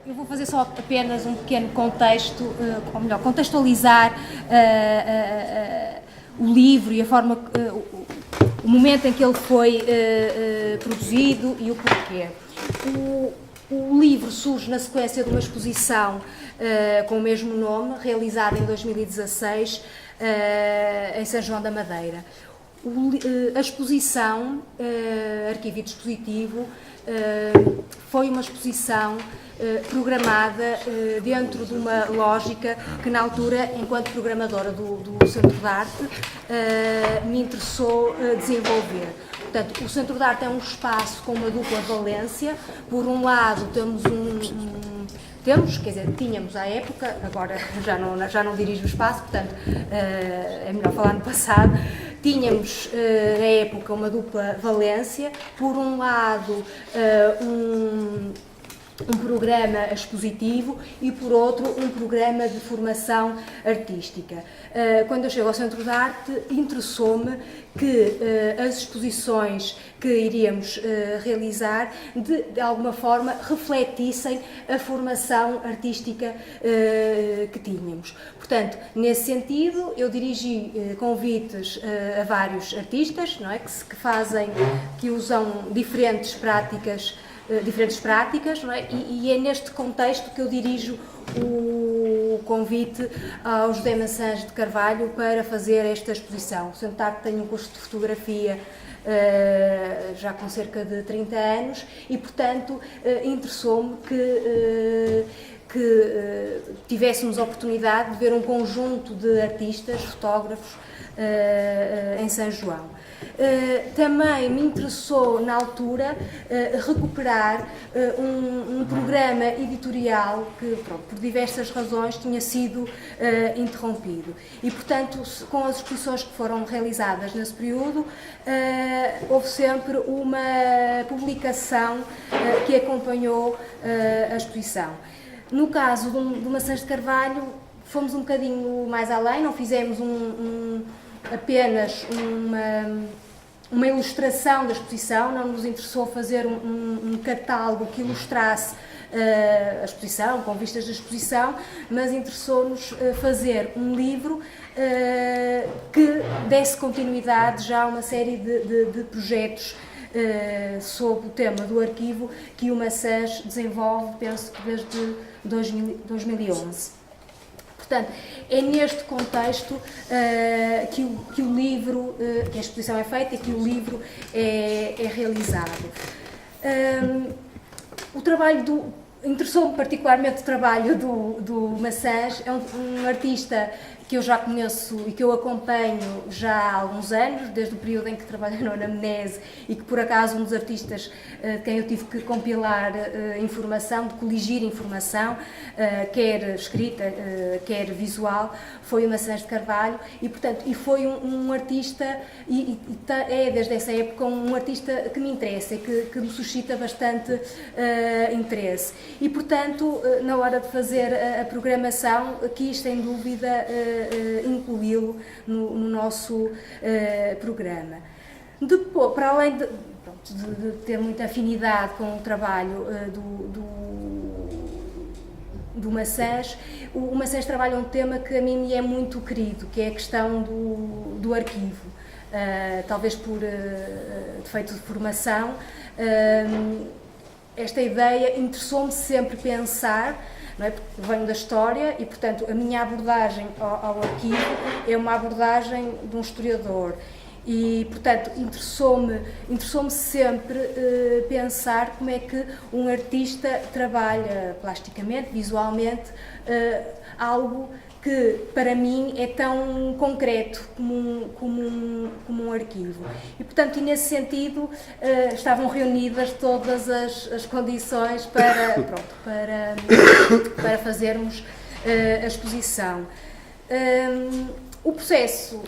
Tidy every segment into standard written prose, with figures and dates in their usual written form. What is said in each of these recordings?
Eu vou fazer só apenas um pequeno contexto, ou melhor, contextualizar o livro e a forma, o momento em que ele foi produzido e o porquê. O livro surge na sequência de uma exposição com o mesmo nome, realizada em 2016 em São João da Madeira. A exposição, Arquivo e Dispositivo, foi uma exposição programada dentro de uma lógica que, na altura, enquanto programadora do Centro de Arte, me interessou desenvolver. Portanto, o Centro de Arte é um espaço com uma dupla valência. Por um lado, tínhamos à época, agora já não dirijo o espaço, portanto é melhor falar no passado. Tínhamos na época uma dupla valência, por um lado um programa expositivo e, por outro, um programa de formação artística. Quando eu chego ao Centro de Arte, interessou-me que as exposições que iríamos realizar, de alguma forma, refletissem a formação artística que tínhamos. Portanto, nesse sentido, eu dirigi convites a vários artistas, não é? que usam diferentes práticas, não é? E é neste contexto que eu dirijo o convite ao José Maçãs de Carvalho para fazer esta exposição. O Centro de Arte tem um curso de fotografia já com cerca de 30 anos e, portanto, interessou-me que tivéssemos a oportunidade de ver um conjunto de artistas, fotógrafos, em São João. Também me interessou, na altura, recuperar um programa editorial que, pronto, por diversas razões, tinha sido interrompido. E, portanto, com as exposições que foram realizadas nesse período, houve sempre uma publicação que acompanhou a exposição. No caso do Maçãs de Carvalho, fomos um bocadinho mais além, não fizemos apenas uma ilustração da exposição, não nos interessou fazer um catálogo que ilustrasse a exposição, com vistas da exposição, mas interessou-nos fazer um livro que desse continuidade já a uma série de projetos sob o tema do arquivo que o Maçãs desenvolve, penso que desde 2011. Portanto, é neste contexto que o livro, que a exposição é feita e que o livro é realizado. O trabalho interessou-me particularmente o trabalho do Maçãs. É um artista que eu já conheço e que eu acompanho já há alguns anos, desde o período em que trabalhei na Anamnese, e que, por acaso, um dos artistas de quem eu tive que compilar informação, de coligir informação, quer escrita, quer visual, foi o Maçãs de Carvalho, e, portanto, foi um artista, é desde essa época um artista que me interessa e que me suscita bastante interesse. E, portanto, na hora de fazer a programação, quis, sem dúvida, incluí-lo no nosso programa. Depois, para além de ter muita afinidade com o trabalho do Maçãs, o Maçãs trabalha um tema que a mim me é muito querido, que é a questão do arquivo. Talvez por defeito de formação, esta ideia interessou-me sempre pensar, não é? Porque venho da história e, portanto, a minha abordagem ao arquivo é uma abordagem de um historiador. E, portanto, interessou-me sempre pensar como é que um artista trabalha plasticamente, visualmente, algo que, para mim, é tão concreto como um arquivo. E, portanto, nesse sentido, estavam reunidas todas as condições para fazermos a exposição. O processo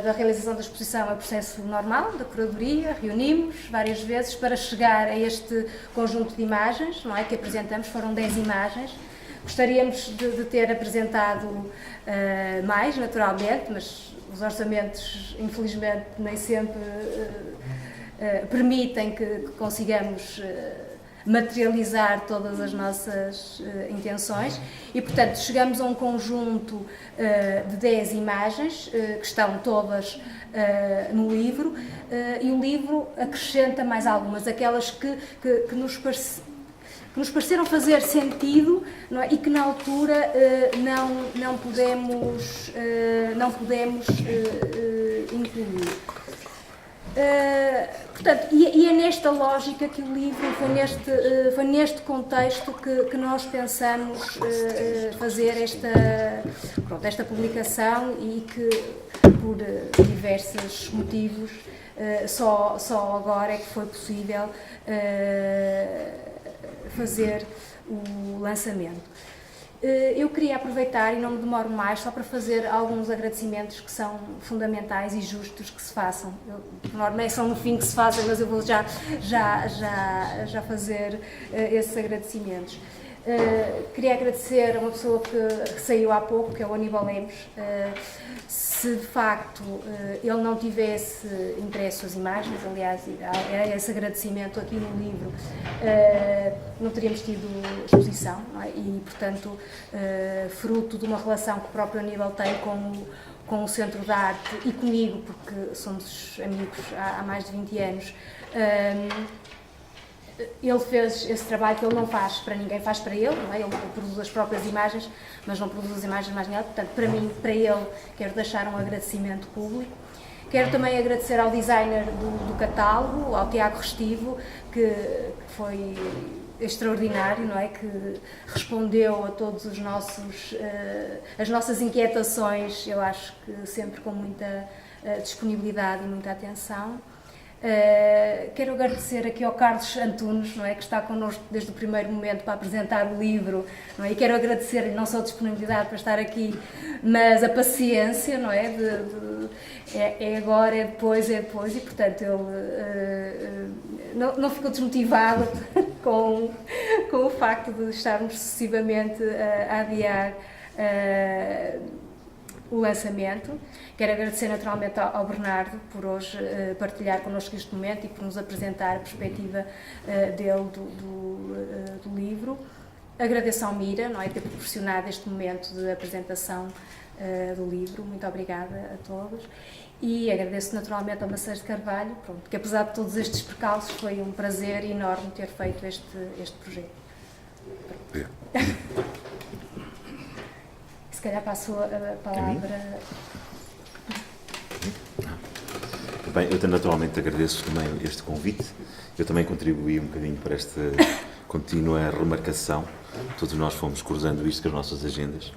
da realização da exposição é o processo normal, da curadoria. Reunimos várias vezes para chegar a este conjunto de imagens, não é, que apresentamos. Foram 10 imagens. Gostaríamos de ter apresentado mais, naturalmente, mas os orçamentos, infelizmente, nem sempre permitem que consigamos materializar todas as nossas intenções e, portanto, chegamos a um conjunto de 10 imagens que estão todas no livro e o livro acrescenta mais algumas, aquelas que nos pareceram fazer sentido, não é? E que na altura não pudemos incluir. Portanto, e é nesta lógica que o livro, foi neste contexto que nós pensamos fazer esta publicação e que, por diversos motivos, só agora é que foi possível fazer o lançamento. Eu queria aproveitar, e não me demoro mais, só para fazer alguns agradecimentos que são fundamentais e justos que se façam. Normalmente são no fim que se fazem, mas eu vou já fazer esses agradecimentos. Queria agradecer a uma pessoa que saiu há pouco, que é o Aníbal Lemos. Se de facto ele não tivesse impresso as imagens, aliás, é esse agradecimento aqui no livro, não teríamos tido exposição, não é? E, portanto, fruto de uma relação que o próprio Aníbal tem com o Centro de Arte e comigo, porque somos amigos há mais de 20 anos, ele fez esse trabalho que ele não faz para ninguém, faz para ele, não é? Ele produz as próprias imagens, mas não produz as imagens mais nada. Portanto, para mim, para ele, quero deixar um agradecimento público. Quero também agradecer ao designer do catálogo, ao Tiago Restivo, que foi extraordinário, não é? Que respondeu a todos os as nossas inquietações, eu acho que sempre com muita disponibilidade e muita atenção. Quero agradecer aqui ao Carlos Antunes, não é, que está connosco desde o primeiro momento para apresentar o livro, não é? E quero agradecer-lhe não só a disponibilidade para estar aqui, mas a paciência, não é? É agora, é depois, e portanto ele não ficou desmotivado com o facto de estarmos sucessivamente a adiar o lançamento. Quero agradecer naturalmente ao Bernardo por hoje partilhar connosco este momento e por nos apresentar a perspectiva dele do livro. Agradeço ao Mira, não é, ter proporcionado este momento de apresentação do livro. Muito obrigada a todos. E agradeço naturalmente ao Maceiros de Carvalho, pronto, que apesar de todos estes percalços foi um prazer enorme ter feito este projeto. Se calhar passo a palavra. Bem, eu naturalmente agradeço também este convite. Eu também contribuí um bocadinho para esta contínua remarcação. Todos nós fomos cruzando isto com as nossas agendas.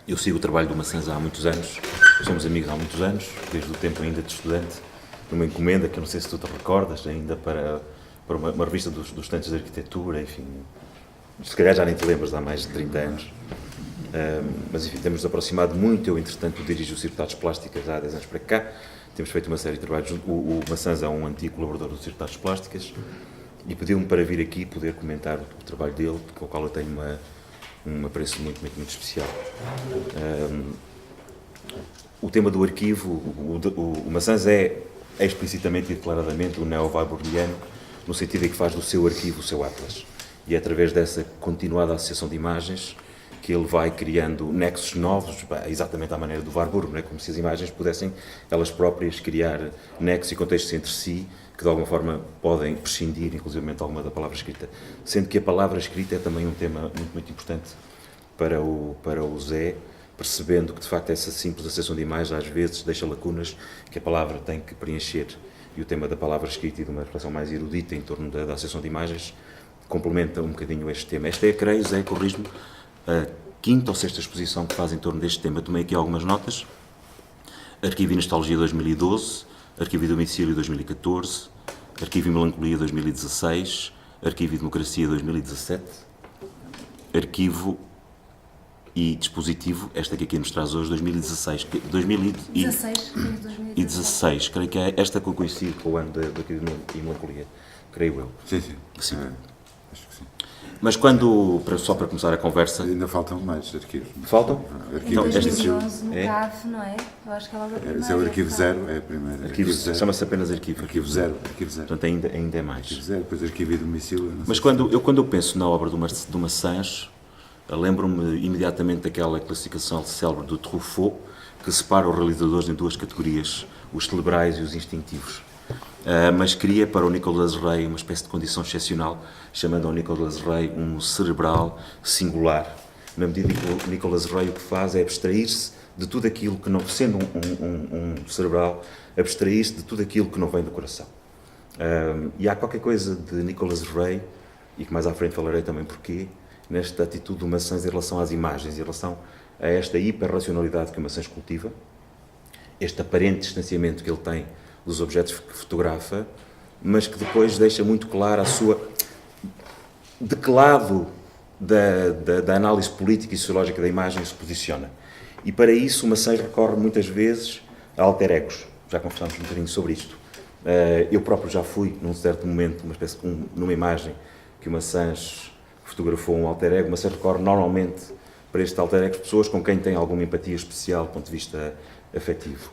Eu sigo o trabalho do Maçãs há muitos anos. Somos amigos há muitos anos, desde o tempo ainda de estudante, numa encomenda que eu não sei se tu te recordas, ainda para uma revista dos estudantes de arquitetura, enfim. Se calhar já nem te lembras, há mais de 30 anos. Mas enfim, temos-nos aproximado muito. Eu, entretanto, dirijo o Circuito de Artes Plásticas há 10 anos para cá. Temos feito uma série de trabalhos. O Maçãs é um antigo colaborador do Circuito de Artes Plásticas e pediu-me para vir aqui poder comentar o trabalho dele, com o qual eu tenho um apreço muito especial. O tema do arquivo, o Maçãs é explicitamente e declaradamente o neo-weiburgiano, no sentido em que faz do seu arquivo o seu atlas. E é através dessa continuada associação de imagens que ele vai criando nexos novos, exatamente à maneira do Warburg, não é? Como se as imagens pudessem elas próprias criar nexos e contextos entre si, que de alguma forma podem prescindir, inclusive, alguma da palavra escrita. Sendo que a palavra escrita é também um tema muito importante para o Zé, percebendo que, de facto, essa simples associação de imagens às vezes deixa lacunas que a palavra tem que preencher. E o tema da palavra escrita e de uma reflexão mais erudita em torno da associação de imagens complementa um bocadinho este tema. Esta é, creio, Zé, corrijo-me, a quinta ou sexta exposição que faz em torno deste tema. Tomei aqui algumas notas. Arquivo e Nostalgia 2012, Arquivo e Domicílio 2014, Arquivo e Melancolia 2016, Arquivo e Democracia 2017, Arquivo e Dispositivo, esta que aqui nos traz hoje, 2016. 2016, creio que é esta que eu coincide com o ano da Arquivo e Melancolia, creio eu. Sim. Sim. Acho que sim. Mas quando, só para começar a conversa... Ainda faltam mais arquivos. Faltam? Em Então, 2011, no é? CAF, não é? Eu acho que é logo a primeira. Esse é o arquivo 0, é a primeira. Arquivo, chama-se apenas arquivo. Arquivo 0. Portanto, ainda é mais. Arquivo 0, depois arquivo e domicílio. Mas quando eu penso na obra do Massange, lembro-me imediatamente daquela classificação célebre do Truffaut, que separa os realizadores em duas categorias, os cerebrais e os instintivos. Mas cria para o Nicolas Rey uma espécie de condição excepcional, chamando ao Nicolas Rey um cerebral singular. Na medida em que o Nicolas Rey o que faz é abstrair-se de tudo aquilo que não, sendo um cerebral, abstrair-se de tudo aquilo que não vem do coração. E há qualquer coisa de Nicolas Rey, e que mais à frente falarei também porquê, nesta atitude do Massange em relação às imagens, em relação a esta hiperracionalidade que o Massange cultiva, este aparente distanciamento que ele tem dos objetos que fotografa, mas que depois deixa muito clara a sua... de que lado da análise política e sociológica da imagem se posiciona. E para isso o Massange recorre muitas vezes a alter egos. Já conversámos um bocadinho sobre isto. Eu próprio já fui, num certo momento, numa imagem que o Massange fotografou um alter ego. O Massange recorre normalmente para este alter ego pessoas com quem tem alguma empatia especial do ponto de vista afetivo.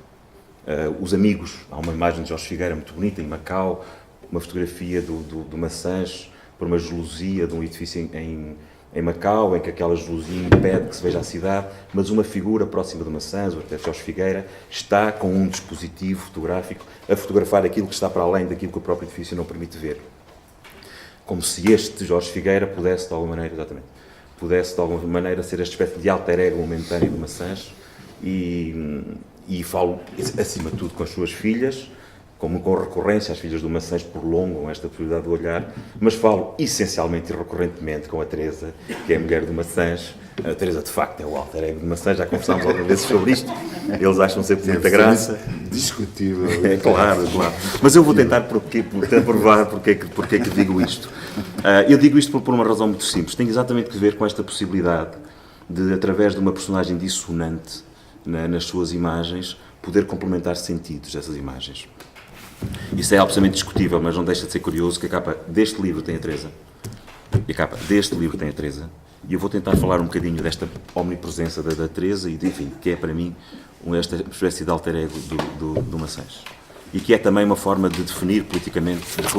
Os amigos, há uma imagem de Jorge Figueira muito bonita em Macau, uma fotografia do Massange por uma gelosia de um edifício em Macau, em que aquela gelosia impede que se veja a cidade, mas uma figura próxima do Massange, o arquiteto Jorge Figueira, está com um dispositivo fotográfico a fotografar aquilo que está para além daquilo que o próprio edifício não permite ver. Como se este Jorge Figueira pudesse, de alguma maneira, ser esta espécie de alter ego momentâneo do Massange, e falo, acima de tudo, com as suas filhas, como com recorrência, as filhas do Massange prolongam esta possibilidade de olhar, mas falo essencialmente e recorrentemente com a Teresa, que é a mulher do Massange. A Teresa, de facto, é o alter ego do Massange, já conversámos algumas vezes sobre isto, eles acham sempre muita graça. Discutível. É claro. Mas eu vou tentar provar porque é que digo isto. Eu digo isto por uma razão muito simples, tem exatamente que ver com esta possibilidade de, através de uma personagem dissonante nas suas imagens, poder complementar sentidos dessas imagens. Isso é absolutamente discutível, mas não deixa de ser curioso que a capa deste livro tem a Teresa. E eu vou tentar falar um bocadinho desta omnipresença da Teresa e, enfim, que é para mim esta espécie de alter ego do Massange. E que é também uma forma de definir politicamente de que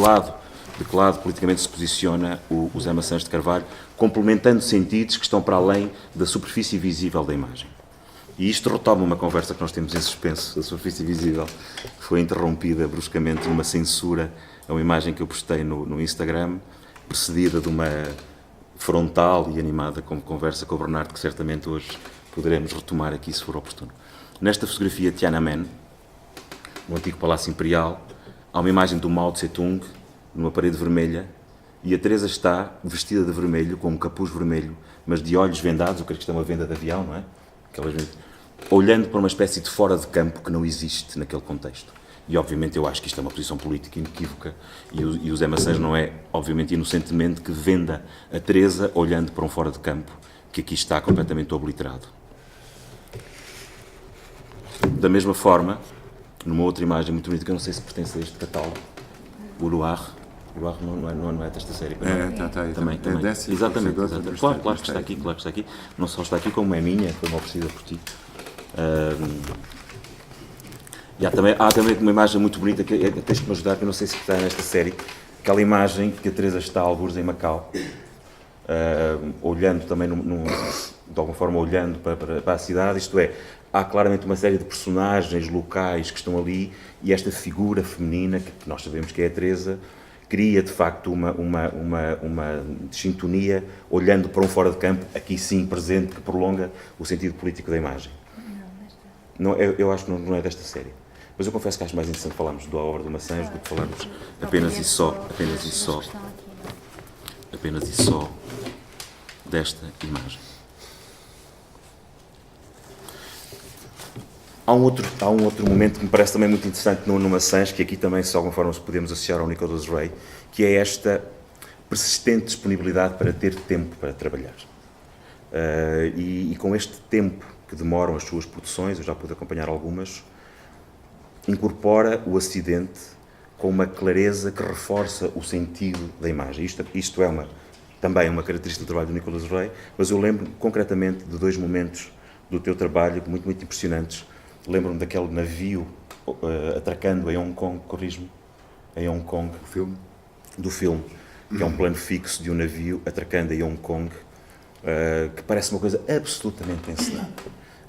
lado politicamente se posiciona o José Massange de Carvalho, complementando sentidos que estão para além da superfície visível da imagem. E isto retoma uma conversa que nós temos em suspenso, a superfície visível, que foi interrompida bruscamente numa censura a uma imagem que eu postei no Instagram, precedida de uma frontal e animada conversa com o Bernardo, que certamente hoje poderemos retomar aqui se for oportuno. Nesta fotografia Tiananmen, no antigo Palácio Imperial, há uma imagem do Mao Tse-tung numa parede vermelha e a Teresa está vestida de vermelho, com um capuz vermelho, mas de olhos vendados, eu creio que isto é uma venda de avião, não é? Olhando para uma espécie de fora de campo que não existe naquele contexto. E, obviamente, eu acho que isto é uma posição política inequívoca e o José Massange não é, obviamente, inocentemente que venda a Teresa olhando para um fora de campo que aqui está completamente obliterado. Da mesma forma, numa outra imagem muito bonita, que eu não sei se pertence a este catálogo, o Luar. O Luar não é desta série. Também. Exatamente. Claro que está aqui. Não só está aqui, como é minha, foi uma oferecida por ti. E há também uma imagem muito bonita, que tens que me ajudar, que eu não sei se está nesta série, aquela imagem que a Teresa está a algures em Macau, olhando também, de alguma forma, olhando para a cidade, isto é, há claramente uma série de personagens locais que estão ali, e esta figura feminina, que nós sabemos que é a Teresa, cria de facto uma sintonia, olhando para um fora de campo, aqui sim presente, que prolonga o sentido político da imagem. Não, eu acho que não é desta série. Mas eu confesso que acho mais interessante falarmos da obra do Massange do que falarmos apenas e só desta imagem. Há um outro momento que me parece também muito interessante no Massange, que aqui também, de alguma forma, podemos associar ao Nicolas Rey, que é esta persistente disponibilidade para ter tempo para trabalhar. E com este tempo que demoram as suas produções, eu já pude acompanhar algumas, incorpora o acidente com uma clareza que reforça o sentido da imagem. Isto é uma também uma característica do trabalho do Nicholas Ray, mas eu lembro concretamente de 2 momentos do teu trabalho muito, muito impressionantes. Lembro-me daquele navio atracando em Hong Kong, corrijo-me, em Hong Kong, O filme? do filme, que é um plano fixo de um navio atracando em Hong Kong, que parece uma coisa absolutamente encenada.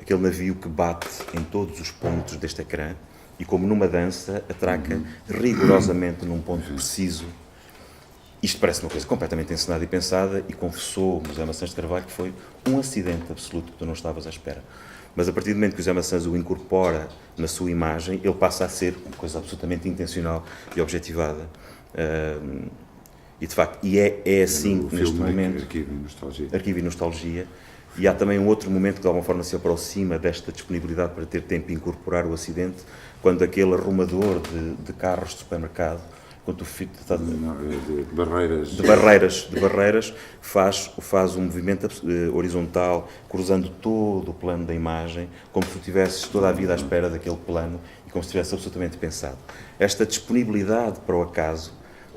Aquele navio que bate em todos os pontos deste ecrã e, como numa dança, atraca rigorosamente num ponto preciso. Isto parece uma coisa completamente encenada e pensada, e confessou o José Maçãs de Carvalho que foi um acidente absoluto que tu não estavas à espera. Mas a partir do momento que o José Maçãs o incorpora na sua imagem, ele passa a ser uma coisa absolutamente intencional e objetivada. E de facto, é assim O que neste filme momento, Arquivo e Nostalgia. Arquivo e Nostalgia, e há também um outro momento que de alguma forma se aproxima desta disponibilidade para ter tempo de incorporar o acidente, quando aquele arrumador de carros de supermercado, quando o filho está Não, de barreiras. de barreiras faz um movimento horizontal, cruzando todo o plano da imagem, como se tu tivesses toda a vida à espera daquele plano e como se estivesse absolutamente pensado. Esta disponibilidade para o acaso,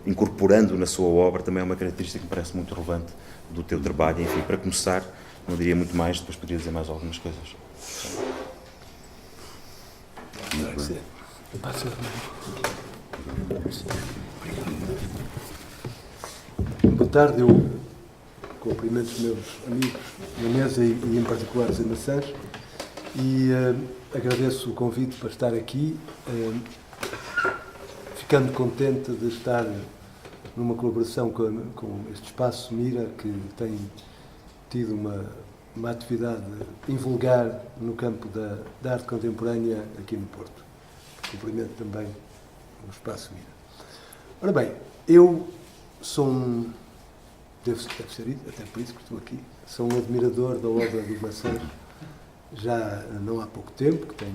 incorporando na sua obra, também é uma característica que me parece muito relevante do teu trabalho. Enfim, para começar, não diria muito mais, depois poderia dizer mais algumas coisas. Boa tarde, eu cumprimento os meus amigos na mesa e em particular os Maçãs e agradeço o convite para estar aqui, ficando contente de estar numa colaboração com este espaço Mira, que tem tido uma atividade invulgar no campo da arte contemporânea aqui no Porto. Cumprimento também o espaço Mira. Ora bem, eu sou deve ser isso, até por isso que estou aqui, sou um admirador da obra do Maçãs, já não há pouco tempo, que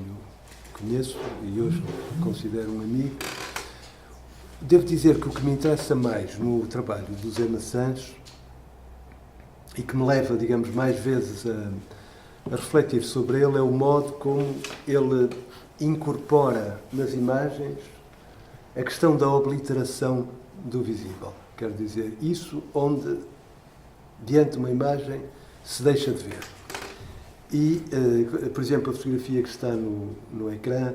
conheço e hoje considero um amigo. Devo dizer que o que me interessa mais no trabalho do Zé Maçãs e que me leva, digamos, mais vezes a refletir sobre ele é o modo como ele incorpora nas imagens a questão da obliteração do visível. Quero dizer, isso onde, diante de uma imagem, se deixa de ver. E, por exemplo, a fotografia que está no ecrã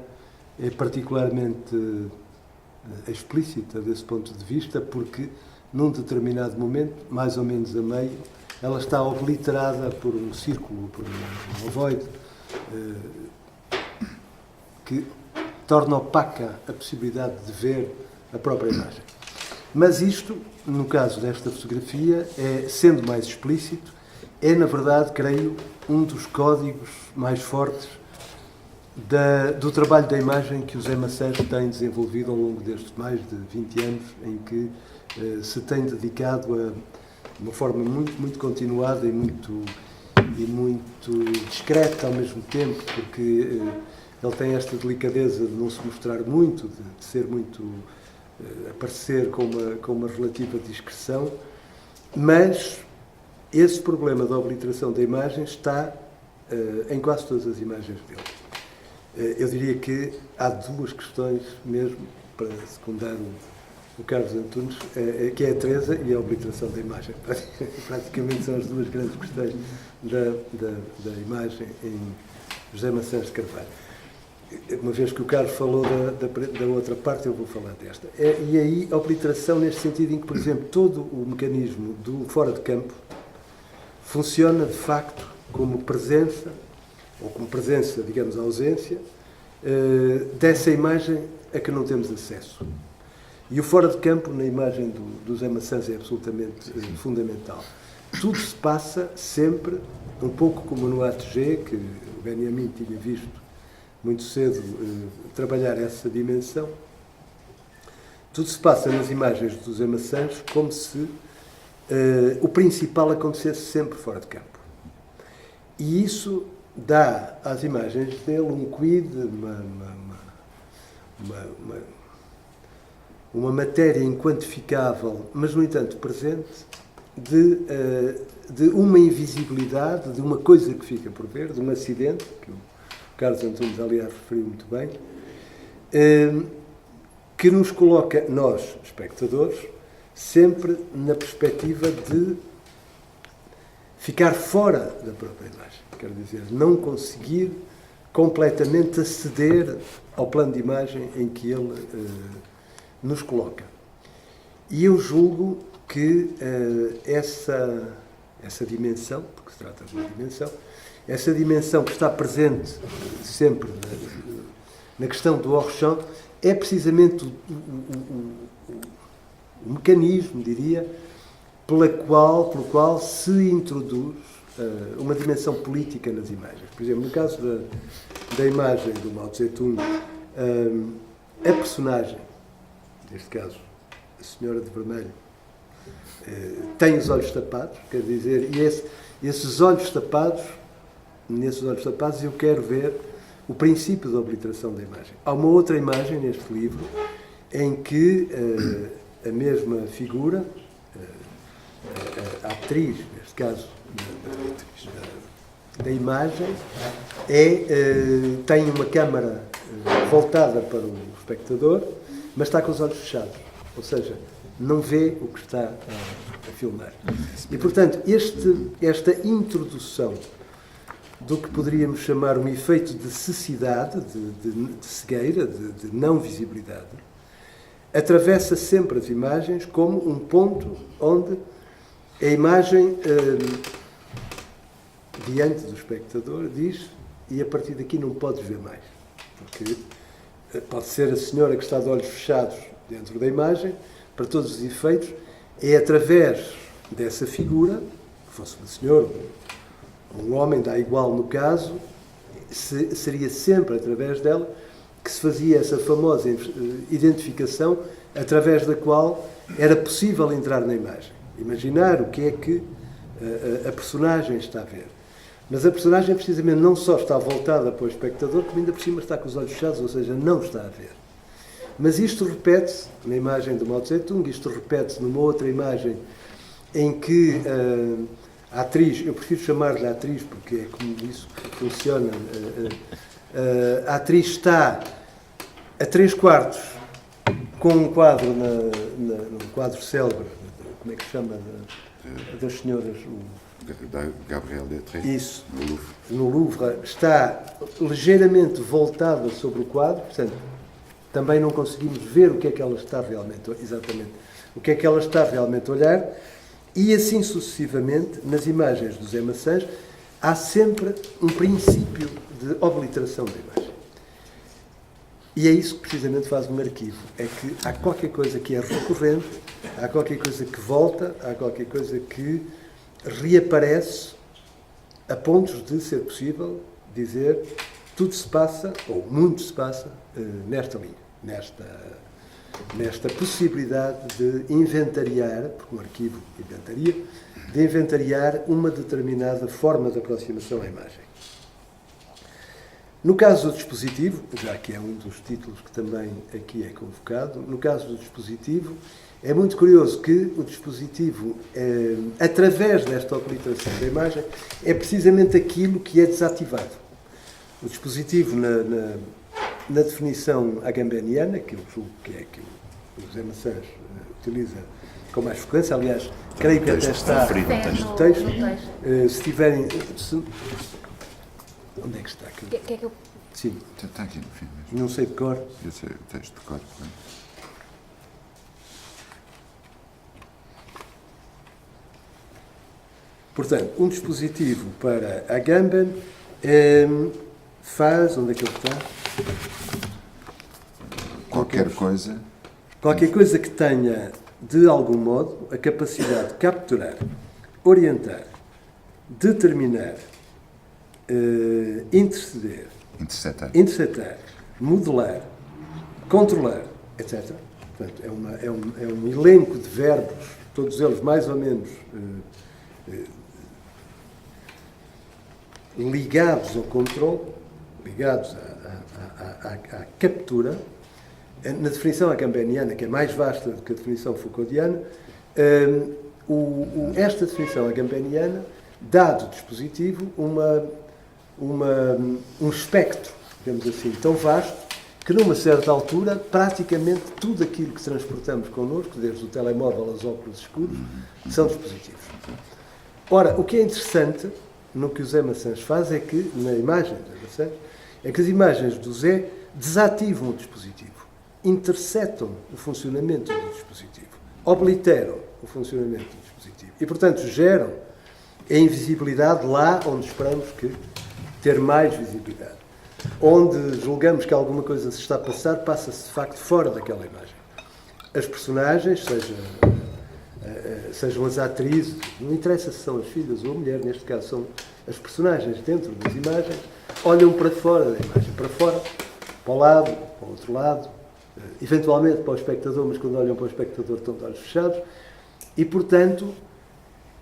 é particularmente explícita desse ponto de vista, porque, num determinado momento, mais ou menos a meio, ela está obliterada por um círculo, por um ovoide, que torna opaca a possibilidade de ver a própria imagem. Mas isto, no caso desta fotografia, sendo mais explícito, é, na verdade, creio, um dos códigos mais fortes do trabalho da imagem que o Zé Maçãs tem desenvolvido ao longo destes mais de 20 anos, em que se tem dedicado a uma forma muito, muito continuada e muito discreta ao mesmo tempo, porque ele tem esta delicadeza de não se mostrar muito, de ser muito aparecer com uma relativa discreção, mas esse problema da obliteração da imagem está em quase todas as imagens dele. Eu diria que há 2 questões mesmo, para secundar o Carlos Antunes, que é a Teresa e a obliteração da imagem. Praticamente são as 2 grandes questões da imagem em José Maçãs de Carvalho. Uma vez que o Carlos falou da outra parte, eu vou falar desta. E aí a obliteração neste sentido em que, por exemplo, todo o mecanismo do fora de campo funciona de facto como presença, ou como presença, digamos, ausência, dessa imagem a que não temos acesso. E o fora de campo, na imagem do Zé Maçãs, é absolutamente fundamental. Tudo se passa sempre, um pouco como no ATG, que o Benjamin tinha visto muito cedo trabalhar essa dimensão. Tudo se passa nas imagens do Zé Maçãs como se o principal acontecesse sempre fora de campo. E isso dá às imagens dele um quid, uma matéria inquantificável, mas, no entanto, presente, de uma invisibilidade, de uma coisa que fica por ver, de um acidente, que o Carlos Antunes, aliás, referiu muito bem, que nos coloca, nós, espectadores, sempre na perspectiva de ficar fora da própria imagem. Quer dizer, não conseguir completamente aceder ao plano de imagem em que ele nos coloca. E eu julgo que essa dimensão, porque se trata de uma dimensão, essa dimensão que está presente sempre na questão do hors-champ é precisamente o mecanismo, diria, pelo qual se introduz uma dimensão política nas imagens. Por exemplo, no caso da imagem do Mao Tse-tung, a personagem, neste caso, a senhora de vermelho, tem os olhos tapados, quer dizer, e nesses olhos tapados eu quero ver o princípio da obliteração da imagem. Há uma outra imagem neste livro em que a mesma figura, a atriz, neste caso, da imagem, tem uma câmara voltada para o espectador, mas está com os olhos fechados. Ou seja, não vê o que está a filmar. E, portanto, esta introdução do que poderíamos chamar um efeito de cecidade, de cegueira, de não visibilidade, atravessa sempre as imagens como um ponto onde a imagem, diante do espectador, diz: e a partir daqui não podes ver mais. Porque pode ser a senhora que está de olhos fechados dentro da imagem, para todos os efeitos, é através dessa figura, que fosse uma senhora, um homem, dá igual no caso, seria sempre através dela que se fazia essa famosa identificação através da qual era possível entrar na imagem. Imaginar o que é que a personagem está a ver. Mas a personagem, precisamente, não só está voltada para o espectador, como ainda por cima está com os olhos fechados, ou seja, não está a ver. Mas isto repete-se na imagem do Mao Tse-tung, isto repete-se numa outra imagem em que a atriz, eu prefiro chamar-lhe atriz porque é como isso que funciona, a atriz está a 3/4 com um quadro, num quadro célebre, como é que se chama, das senhoras? Da Gabrielle Lettré. Isso, no Louvre. No Louvre, está ligeiramente voltada sobre o quadro, portanto, também não conseguimos ver o que é que ela está realmente, exatamente, o que é que ela está realmente a olhar, e assim sucessivamente, nas imagens do Zé Maçãs, há sempre um princípio de obliteração da imagem. E é isso que precisamente faz um arquivo, é que há qualquer coisa que é recorrente, há qualquer coisa que volta, há qualquer coisa que reaparece a pontos de ser possível dizer tudo se passa, ou muito se passa, nesta linha, nesta possibilidade de inventariar, porque um arquivo inventaria, de inventariar uma determinada forma de aproximação à imagem. No caso do dispositivo, já que é um dos títulos que também aqui é convocado, no caso do dispositivo, é muito curioso que o dispositivo, através desta obliteração da imagem, é precisamente aquilo que é desativado. O dispositivo, na definição agambeniana, que eu julgo que é que o José Maçãs utiliza com mais frequência, aliás, creio que até está no texto. Se tiverem... Onde é que está? Que é que eu... Sim. Está aqui no fim mesmo. Não sei de cor. Eu sei o texto de cor. Portanto, um dispositivo para Agamben faz... Onde é que ele está? Qualquer coisa. Qualquer coisa que tenha, de algum modo, a capacidade de capturar, orientar, determinar, interceptar, modelar, controlar, etc. Portanto, é um elenco de verbos, todos eles mais ou menos ligados ao controle, ligados à captura. Na definição agambeniana, que é mais vasta do que a definição Foucauldiana, esta definição agambeniana dá do dispositivo um espectro, digamos assim, tão vasto, que numa certa altura, praticamente tudo aquilo que transportamos connosco, desde o telemóvel aos óculos escuros, são dispositivos. Ora, o que é interessante no que o Zé Maçãs faz é que, na imagem do Zé Maçãs, é que as imagens do Zé desativam o dispositivo, interceptam o funcionamento do dispositivo, obliteram o funcionamento do dispositivo e, portanto, geram a invisibilidade lá onde esperamos que ter mais visibilidade. Onde julgamos que alguma coisa se está a passar, passa-se de facto fora daquela imagem. As personagens, sejam as atrizes, não interessa se são as filhas ou a mulher, neste caso são as personagens dentro das imagens, olham para fora da imagem, para fora, para o lado, para o outro lado, eventualmente para o espectador, mas quando olham para o espectador estão de olhos fechados, e portanto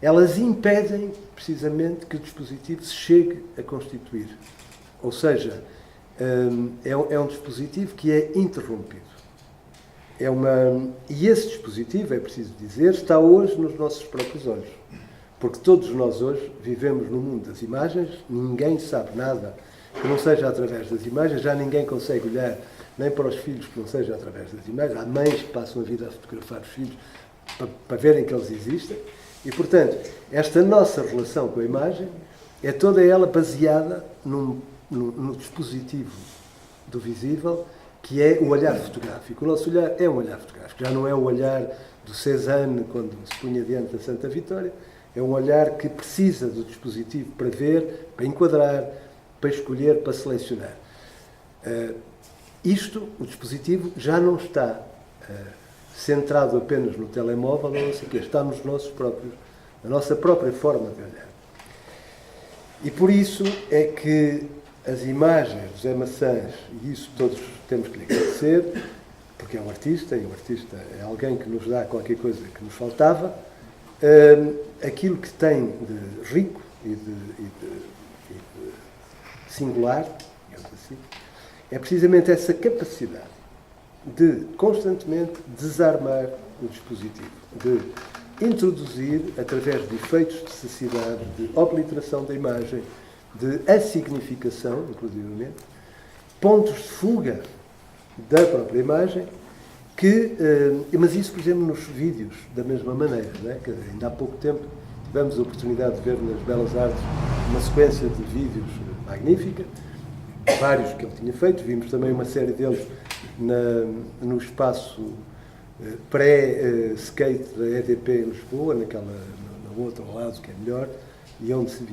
elas impedem precisamente que o dispositivo se chegue a constituir. Ou seja, é um dispositivo que é interrompido. E esse dispositivo, é preciso dizer, está hoje nos nossos próprios olhos. Porque todos nós hoje vivemos no mundo das imagens, ninguém sabe nada que não seja através das imagens, já ninguém consegue olhar nem para os filhos que não seja através das imagens. Há mães que passam a vida a fotografar os filhos para verem que eles existem. E, portanto, esta nossa relação com a imagem é toda ela baseada no dispositivo do visível, que é o olhar fotográfico. O nosso olhar é um olhar fotográfico. Já não é o olhar do Cézanne quando se punha diante da Santa Vitória. É um olhar que precisa do dispositivo para ver, para enquadrar, para escolher, para selecionar. O dispositivo, já não está centrado apenas no telemóvel, não sei o quê, está nos nossos próprios, na nossa própria forma de olhar. E por isso é que as imagens do Zé Maçãs, e isso todos temos que lhe agradecer, porque é um artista, e um artista é alguém que nos dá qualquer coisa que nos faltava, aquilo que tem de rico e de singular, digamos assim, é precisamente essa capacidade de constantemente desarmar o dispositivo, de introduzir, através de efeitos de cessidade, de obliteração da imagem, de assignificação, inclusivamente, pontos de fuga da própria imagem, mas isso, por exemplo, nos vídeos, da mesma maneira, não é? Que ainda há pouco tempo tivemos a oportunidade de ver nas Belas Artes uma sequência de vídeos magnífica, vários que ele tinha feito, vimos também uma série deles no espaço pré-skate da EDP em Lisboa, no outro lado, que é melhor, e onde se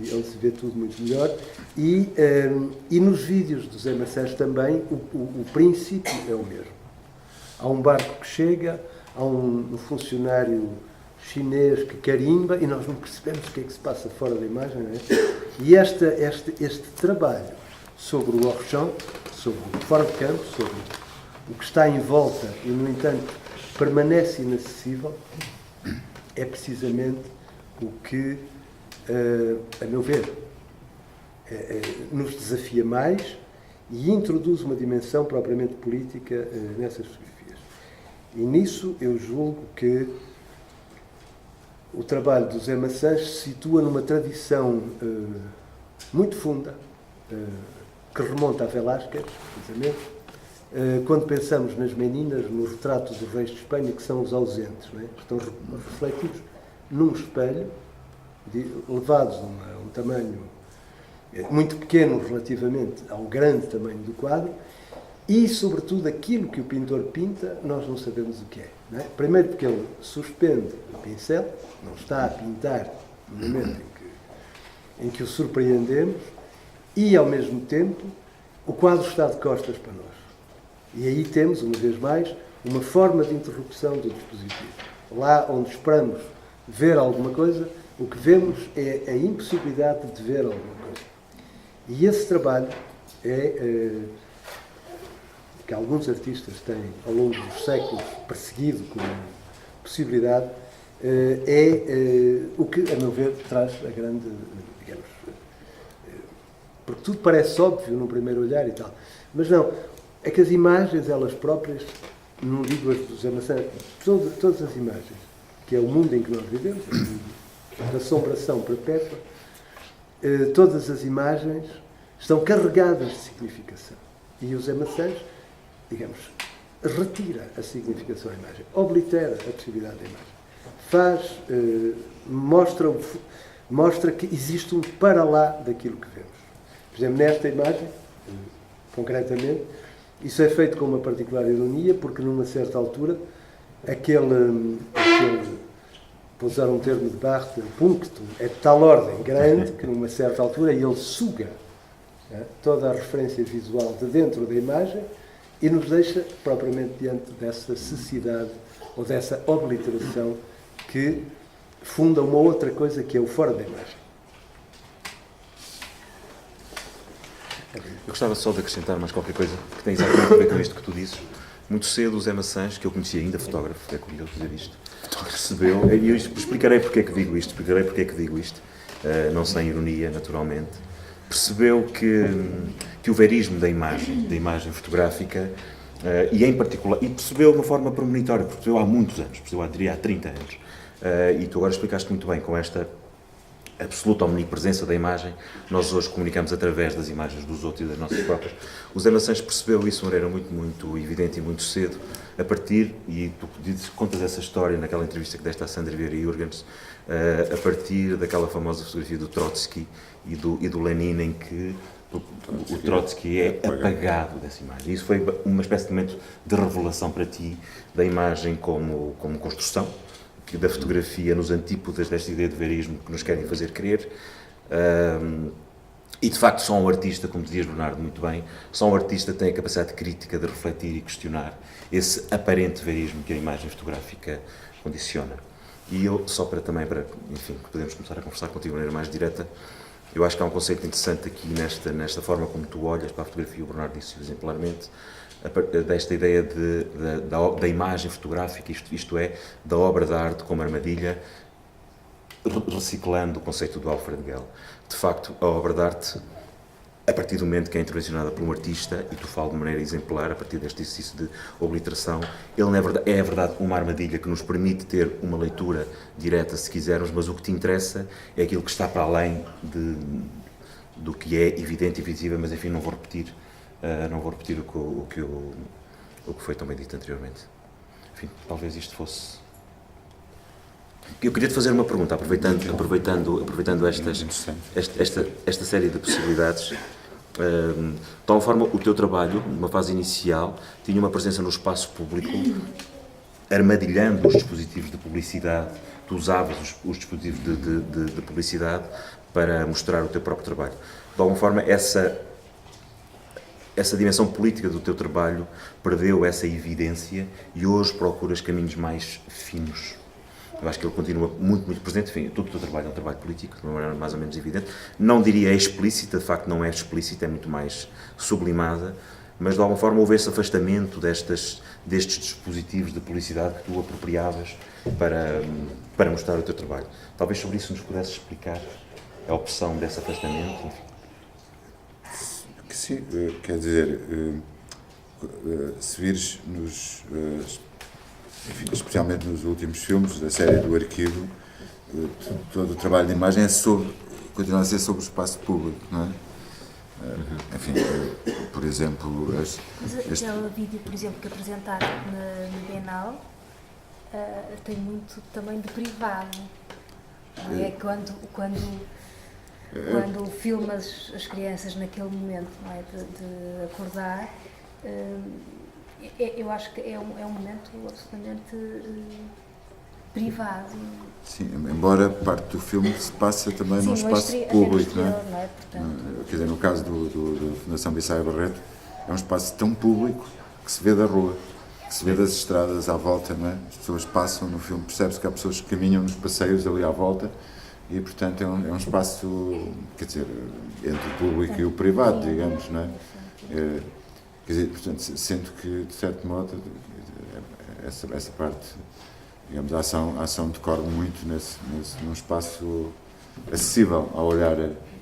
vê tudo muito melhor. E nos vídeos do Zé Maçãs também o princípio é o mesmo. Há um barco que chega, há um funcionário chinês que carimba e nós não percebemos o que é que se passa fora da imagem, não é? E este trabalho sobre o hors-champ, sobre o fora de campo, sobre o que está em volta e, no entanto, permanece inacessível, é precisamente o que, a meu ver, nos desafia mais e introduz uma dimensão propriamente política nessas fotografias. E nisso eu julgo que o trabalho do Zé Maçãs se situa numa tradição muito funda, que remonta a Velázquez, precisamente, quando pensamos nas meninas, nos retratos dos reis de Espanha, que são os ausentes, não é? Estão refletidos num espelho, levados a um tamanho muito pequeno relativamente ao grande tamanho do quadro, e, sobretudo, aquilo que o pintor pinta, nós não sabemos o que é. Não é? Primeiro porque ele suspende o pincel, não está a pintar no momento em que o surpreendemos, e, ao mesmo tempo, o quadro está de costas para nós. E aí temos, uma vez mais, uma forma de interrupção do dispositivo. Lá onde esperamos ver alguma coisa, o que vemos é a impossibilidade de ver alguma coisa. E esse trabalho que alguns artistas têm, ao longo dos séculos, perseguido como possibilidade, o que, a meu ver, traz a grande, digamos, porque tudo parece óbvio no primeiro olhar e tal, mas não, é que as imagens, elas próprias, não digo as do Zé Maçãs, todas as imagens, que é o mundo em que nós vivemos, da assombração perpétua, todas as imagens estão carregadas de significação. E o Zé Maçãs, digamos, retira a significação à imagem, oblitera a possibilidade da imagem, mostra mostra que existe um para lá daquilo que vemos. Por exemplo, nesta imagem, concretamente, isso é feito com uma particular ironia, porque numa certa altura, aquele vou usar um termo de Barthes, punctum, é de tal ordem grande que numa certa altura ele suga toda a referência visual de dentro da imagem e nos deixa propriamente diante dessa cecidade ou dessa obliteração que funda uma outra coisa que é o fora da imagem. Eu gostava só de acrescentar mais qualquer coisa que tem exatamente a ver com isto que tu dizes. Muito cedo o Zé Maçãs, que eu conhecia ainda fotógrafo, é curioso dizer isto, percebeu, e eu explicarei porque é que digo isto, não sem ironia, naturalmente, percebeu que o verismo da imagem fotográfica, e em particular, e percebeu de uma forma premonitória, percebeu há muitos anos, percebeu há 30 anos, e tu agora explicaste muito bem com esta absoluta omnipresença da imagem, nós hoje comunicamos através das imagens dos outros e das nossas próprias. O Zé Maçãs percebeu isso de maneira muito, muito evidente e muito cedo, a partir, e tu contas essa história naquela entrevista que deste à Sandra Vieira Jurgens, a partir daquela famosa fotografia do Trotsky e do Lenin, em que o Trotsky é apagado dessa imagem. Isso foi uma espécie de momento de revelação para ti da imagem como construção, da fotografia nos antípodas desta ideia de verismo que nos querem fazer crer, e de facto só um artista, como dizias Bernardo muito bem, só um artista tem a capacidade crítica de refletir e questionar esse aparente verismo que a imagem fotográfica condiciona. E eu, só para enfim, que podemos começar a conversar contigo de maneira mais direta, eu acho que há um conceito interessante aqui nesta forma como tu olhas para a fotografia, o Bernardo disse exemplarmente, desta ideia da imagem fotográfica, isto é, da obra de arte como armadilha, reciclando o conceito do Alfred Gell. De facto, a obra de arte, a partir do momento que é intervencionada por um artista, e tu falas de maneira exemplar, a partir deste exercício de obliteração, ele é verdade uma armadilha que nos permite ter uma leitura direta, se quisermos, mas o que te interessa é aquilo que está para além do que é evidente e visível, mas enfim, não vou repetir o que foi também dito anteriormente. Enfim, talvez isto fosse... Eu queria te fazer uma pergunta, aproveitando esta série de possibilidades. De tal forma, o teu trabalho, numa fase inicial, tinha uma presença no espaço público, armadilhando os dispositivos de publicidade. Tu usavas os dispositivos de publicidade para mostrar o teu próprio trabalho. De alguma forma, essa dimensão política do teu trabalho perdeu essa evidência e hoje procuras caminhos mais finos. Eu acho que ele continua muito, muito presente. Enfim, todo o teu trabalho é um trabalho político, de uma maneira mais ou menos evidente. Não diria explícita, de facto não é explícita, é muito mais sublimada, mas de alguma forma houve esse afastamento destes dispositivos de publicidade que tu apropriavas para mostrar o teu trabalho. Talvez sobre isso nos pudesses explicar a opção desse afastamento. Enfim. Sim, quer dizer, se vires especialmente nos últimos filmes da série do Arquivo, todo o trabalho de imagem continua a ser sobre o espaço público, não é? Enfim, por exemplo... Aquele vídeo, por exemplo, que apresentaram no Bienal, tem muito também de privado. Não é? Quando filmas as crianças naquele momento, não é? de acordar, eu acho que é um momento absolutamente privado. Sim, embora parte do filme se passa também num espaço público, não é? Portanto... Quer dizer, no caso da Fundação Bissaia Barreto, é um espaço tão público que se vê da rua, que se vê das estradas à volta, não é? As pessoas passam no filme, percebe-se que há pessoas que caminham nos passeios ali à volta e, portanto, é um espaço, quer dizer, entre o público e o privado, digamos, não é? Quer dizer, portanto, sinto que, de certo modo, essa parte, digamos, a ação decorre muito num espaço acessível ao olhar,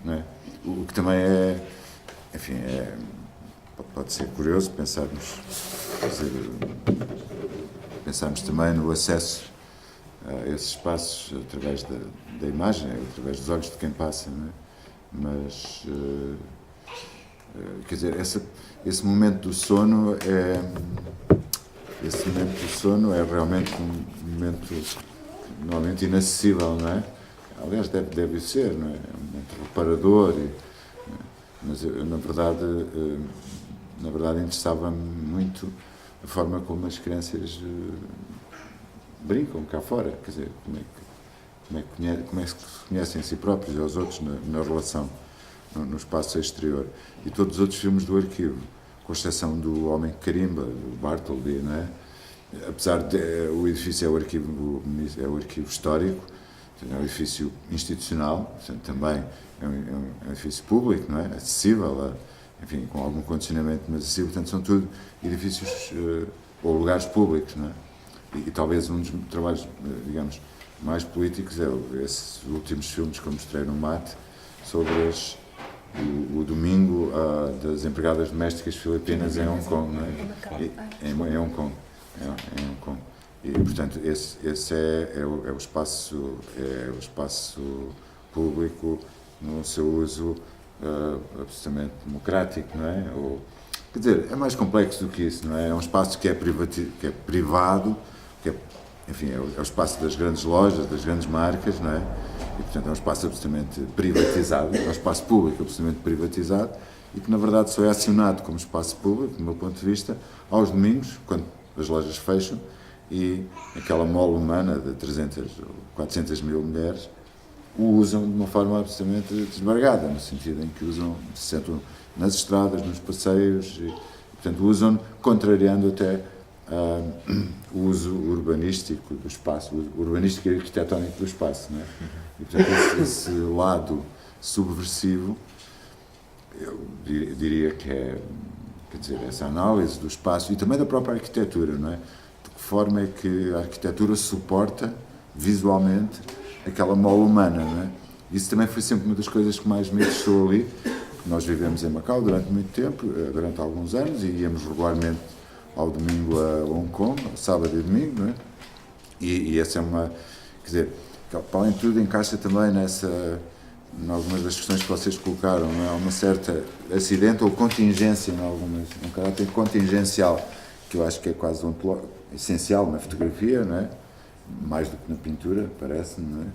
não é? O que também é, enfim, pode ser curioso pensarmos também no acesso a esses espaços através da imagem, através dos olhos de quem passa, não é? Mas, quer dizer, esse momento do sono é realmente um momento normalmente inacessível, não é? aliás deve ser, não é? Muito reparador, mas eu, na verdade interessava-me muito a forma como as crianças brincam cá fora, quer dizer, como é que se conhecem a si próprios e aos outros na relação, no espaço exterior. E todos os outros filmes do arquivo, com exceção do Homem que Carimba, do Bartleby, não é? Apesar de o edifício é o arquivo histórico, é um edifício institucional, portanto, também é um edifício público, não é? Acessível, enfim, com algum condicionamento, mas acessível, portanto, são tudo edifícios ou lugares públicos, não é? E talvez um dos trabalhos, digamos, mais políticos é esses últimos filmes que eu mostrei no MAT sobre o domingo das empregadas domésticas filipinas em Hong Kong, não é? Em Hong Kong. Em Hong Kong. E, portanto, esse é o espaço público no seu uso absolutamente democrático, não é? Quer dizer, é mais complexo do que isso, não é? É um espaço que é privado, enfim, é o espaço das grandes lojas, das grandes marcas, não é? E, portanto, é um espaço absolutamente privatizado, é um espaço público absolutamente privatizado e que, na verdade, só é acionado como espaço público, do meu ponto de vista, aos domingos, quando as lojas fecham e aquela mole humana de 300 ou 400 mil mulheres o usam de uma forma absolutamente desbargada, no sentido em que se sentam nas estradas, nos passeios, e, portanto, usam, contrariando até o uso urbanístico do espaço, urbanístico e arquitetónico do espaço, não é? E, portanto, esse lado subversivo, eu diria que é, quer dizer, essa análise do espaço e também da própria arquitetura, não é? De que forma é que a arquitetura suporta visualmente aquela mole humana, não é? Isso também foi sempre uma das coisas que mais me interessou ali. Nós vivemos em Macau durante muito tempo, durante alguns anos, e íamos regularmente ao domingo a Hong Kong, sábado e domingo, não é? E essa é uma, quer dizer, para além de tudo encaixa também em algumas das questões que vocês colocaram, não é? Há uma certa acidente ou contingência, um caráter contingencial, que eu acho que é quase essencial na fotografia, não é? Mais do que na pintura, parece-me, não é?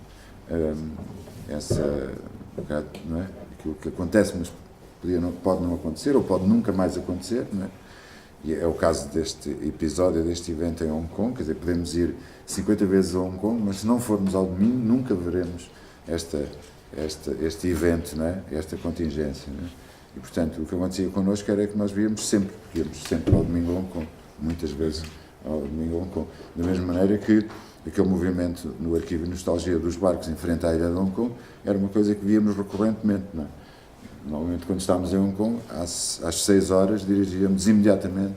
Não é? Aquilo que acontece, mas pode não acontecer, ou pode nunca mais acontecer, não é? E é o caso deste episódio, deste evento em Hong Kong, quer dizer, podemos ir 50 vezes a Hong Kong, mas se não formos ao domingo, nunca veremos este evento, não é? Esta contingência, não é? E, portanto, o que acontecia connosco era que nós íamos sempre ao domingo a Hong Kong, muitas vezes ao domingo a Hong Kong. Da mesma maneira que aquele movimento no arquivo Nostalgia dos barcos em frente à ilha de Hong Kong era uma coisa que víamos recorrentemente, não é? Normalmente, quando estávamos em Hong Kong, às 6 horas, dirigíamos imediatamente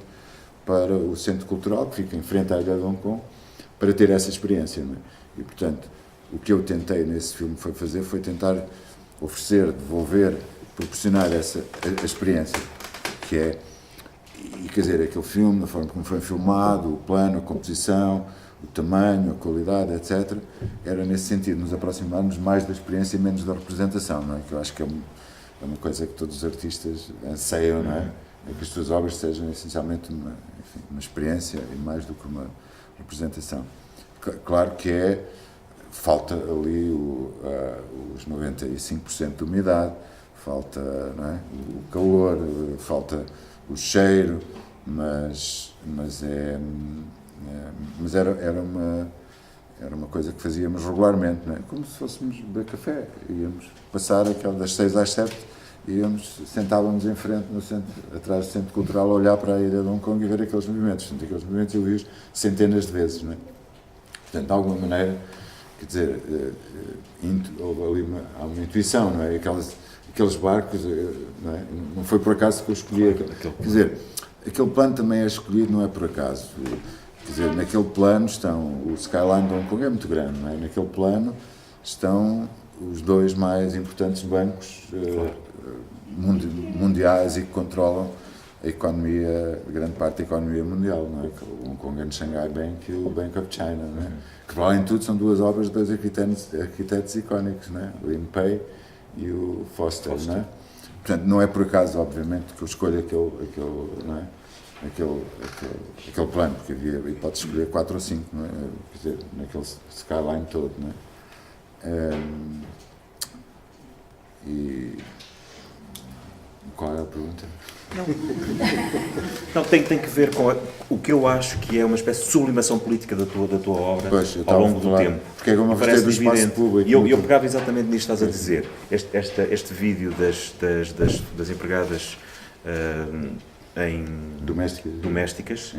para o Centro Cultural, que fica em frente à ilha de Hong Kong, para ter essa experiência, não é? E, portanto, o que eu tentei nesse filme foi tentar oferecer, devolver, proporcionar a experiência, que é, e quer dizer, aquele filme, da forma como foi filmado, o plano, a composição, o tamanho, a qualidade, etc., era nesse sentido, nos aproximarmos mais da experiência e menos da representação, não é? Que eu acho que é uma coisa que todos os artistas anseiam, não é? É que as suas obras sejam essencialmente uma experiência e mais do que uma representação. Claro que falta ali os 95% de umidade, falta, não é? O calor, falta o cheiro, mas era uma coisa que fazíamos regularmente, não é? Como se fôssemos beber café. Íamos passar das 6 às 7, sentávamos em frente, atrás do Centro Cultural, a olhar para a ilha de Hong Kong e ver aqueles movimentos. Portanto, aqueles movimentos eu vi-os centenas de vezes, não é? Portanto, de alguma maneira, quer dizer, há uma intuição, não é? Aqueles barcos, não é? Não foi por acaso que eu escolhi quer dizer, aquele plano também é escolhido, não é por acaso. Quer dizer, naquele plano o Skyline de Hong Kong é muito grande, não é? Naquele plano estão os 2 mais importantes bancos mundiais e que controlam a economia, grande parte da economia mundial, não é? O Hong Kong and Shanghai Bank e o Bank of China, não é? Que, para além de tudo, são 2 obras de 2 arquitetos icónicos, não é? O Lin Pei e o Foster, não é? Portanto, não é por acaso, obviamente, que eu escolho aquele plano, porque havia hipótese de escolher 4 ou 5, não é? Quer dizer, naquele skyline todo, não é? E qual é a pergunta? Não, tem que ver com o que eu acho que é uma espécie de sublimação política da tua obra, pois, ao longo do tempo. Porque é como parece do espaço evidente. público. E eu pegava exatamente nisto que estás a dizer. Este vídeo das empregadas em domésticas,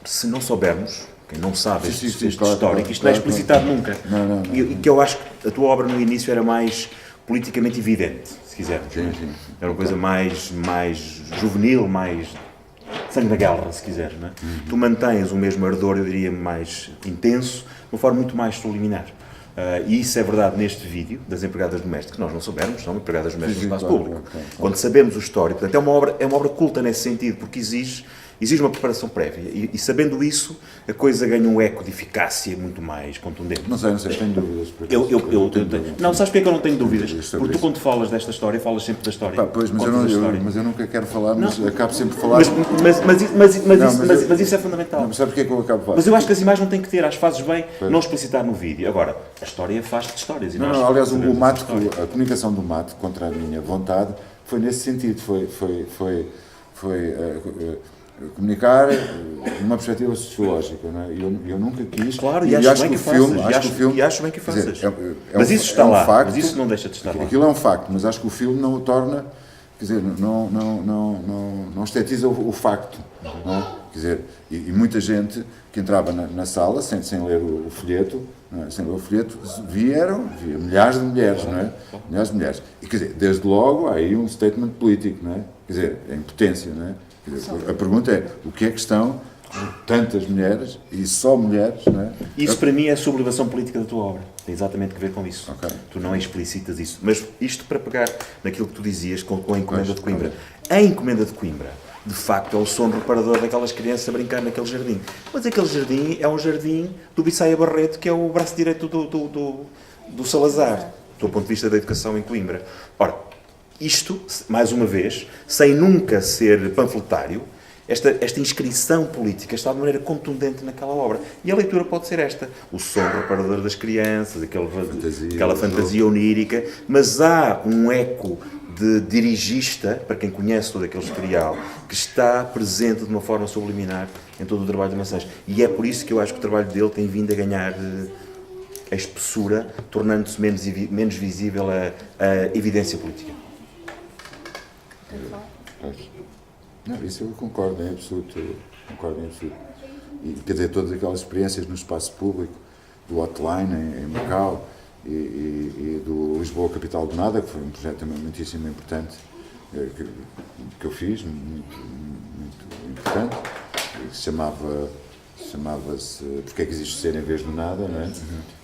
se não soubermos, quem não sabe este histórico, isto não é explicitado nunca. Não. E que eu acho que a tua obra no início era mais politicamente evidente, se quisermos. Sim. Era uma coisa mais juvenil, mais sangue da guerra, se quiseres. Não é? Tu mantens o mesmo ardor, eu diria, mais intenso, de uma forma muito mais subliminar. E isso é verdade neste vídeo das empregadas domésticas. Nós não soubermos, são empregadas domésticas no espaço público. Claro. Quando sabemos o histórico, portanto, é uma obra culta nesse sentido, porque exige uma preparação prévia. E sabendo isso, a coisa ganha um eco de eficácia muito mais contundente. Não sei, tenho dúvidas. Não, sabes porque é que eu não tenho dúvidas? Porque tu, quando falas desta história, falas sempre da história. Pois, mas eu nunca quero falar, mas acabo sempre a falar. Mas isso é fundamental. Não, mas sabe porque é que eu acabo de falar? Mas eu acho que as imagens não têm que ter, acho que fazes bem não explicitar no vídeo. Agora, a história faz de histórias. Aliás, a comunicação do Mato, contra a minha vontade, foi nesse sentido. Foi comunicar numa perspectiva sociológica, não é? Eu nunca quis. Claro, e acho bem que faças. Mas isso está lá, mas isso não deixa de estar lá. Aquilo é um facto, mas acho que o filme não o torna, quer dizer, não estetiza o facto, não é? Quer dizer, e muita gente que entrava na sala sem ler o folheto, não é? Sem ler o folheto, via milhares de mulheres, não é? Milhares de mulheres. E, quer dizer, desde logo há aí um statement político, não é? Quer dizer, a impotência, não é? A pergunta é, o que é que estão tantas mulheres, e só mulheres, não é? Isso para mim é a sublimação política da tua obra. Tem exatamente a ver com isso. Okay. Tu não explicitas isso. Mas isto para pegar naquilo que tu dizias com a Encomenda de Coimbra. A Encomenda de Coimbra, de facto, é o sono reparador daquelas crianças a brincar naquele jardim. Mas aquele jardim é um jardim do Bissaia Barreto, que é o braço direito do Salazar, do ponto de vista da educação em Coimbra. Ora, isto, mais uma vez, sem nunca ser panfletário, esta inscrição política está de maneira contundente naquela obra. E a leitura pode ser esta. O som reparador das crianças, aquela fantasia onírica, mas há um eco de dirigista, para quem conhece todo aquele historial, que está presente de uma forma subliminar em todo o trabalho de Maçãs. E é por isso que eu acho que o trabalho dele tem vindo a ganhar a espessura, tornando-se menos visível a evidência política. Não, isso eu concordo em absoluto. E, quer dizer, todas aquelas experiências no espaço público, do Hotline em Macau e do Lisboa Capital do Nada, que foi um projeto também muitíssimo importante que eu fiz, muito importante, que se chamava-se Porque é que existe ser em vez do nada, não é?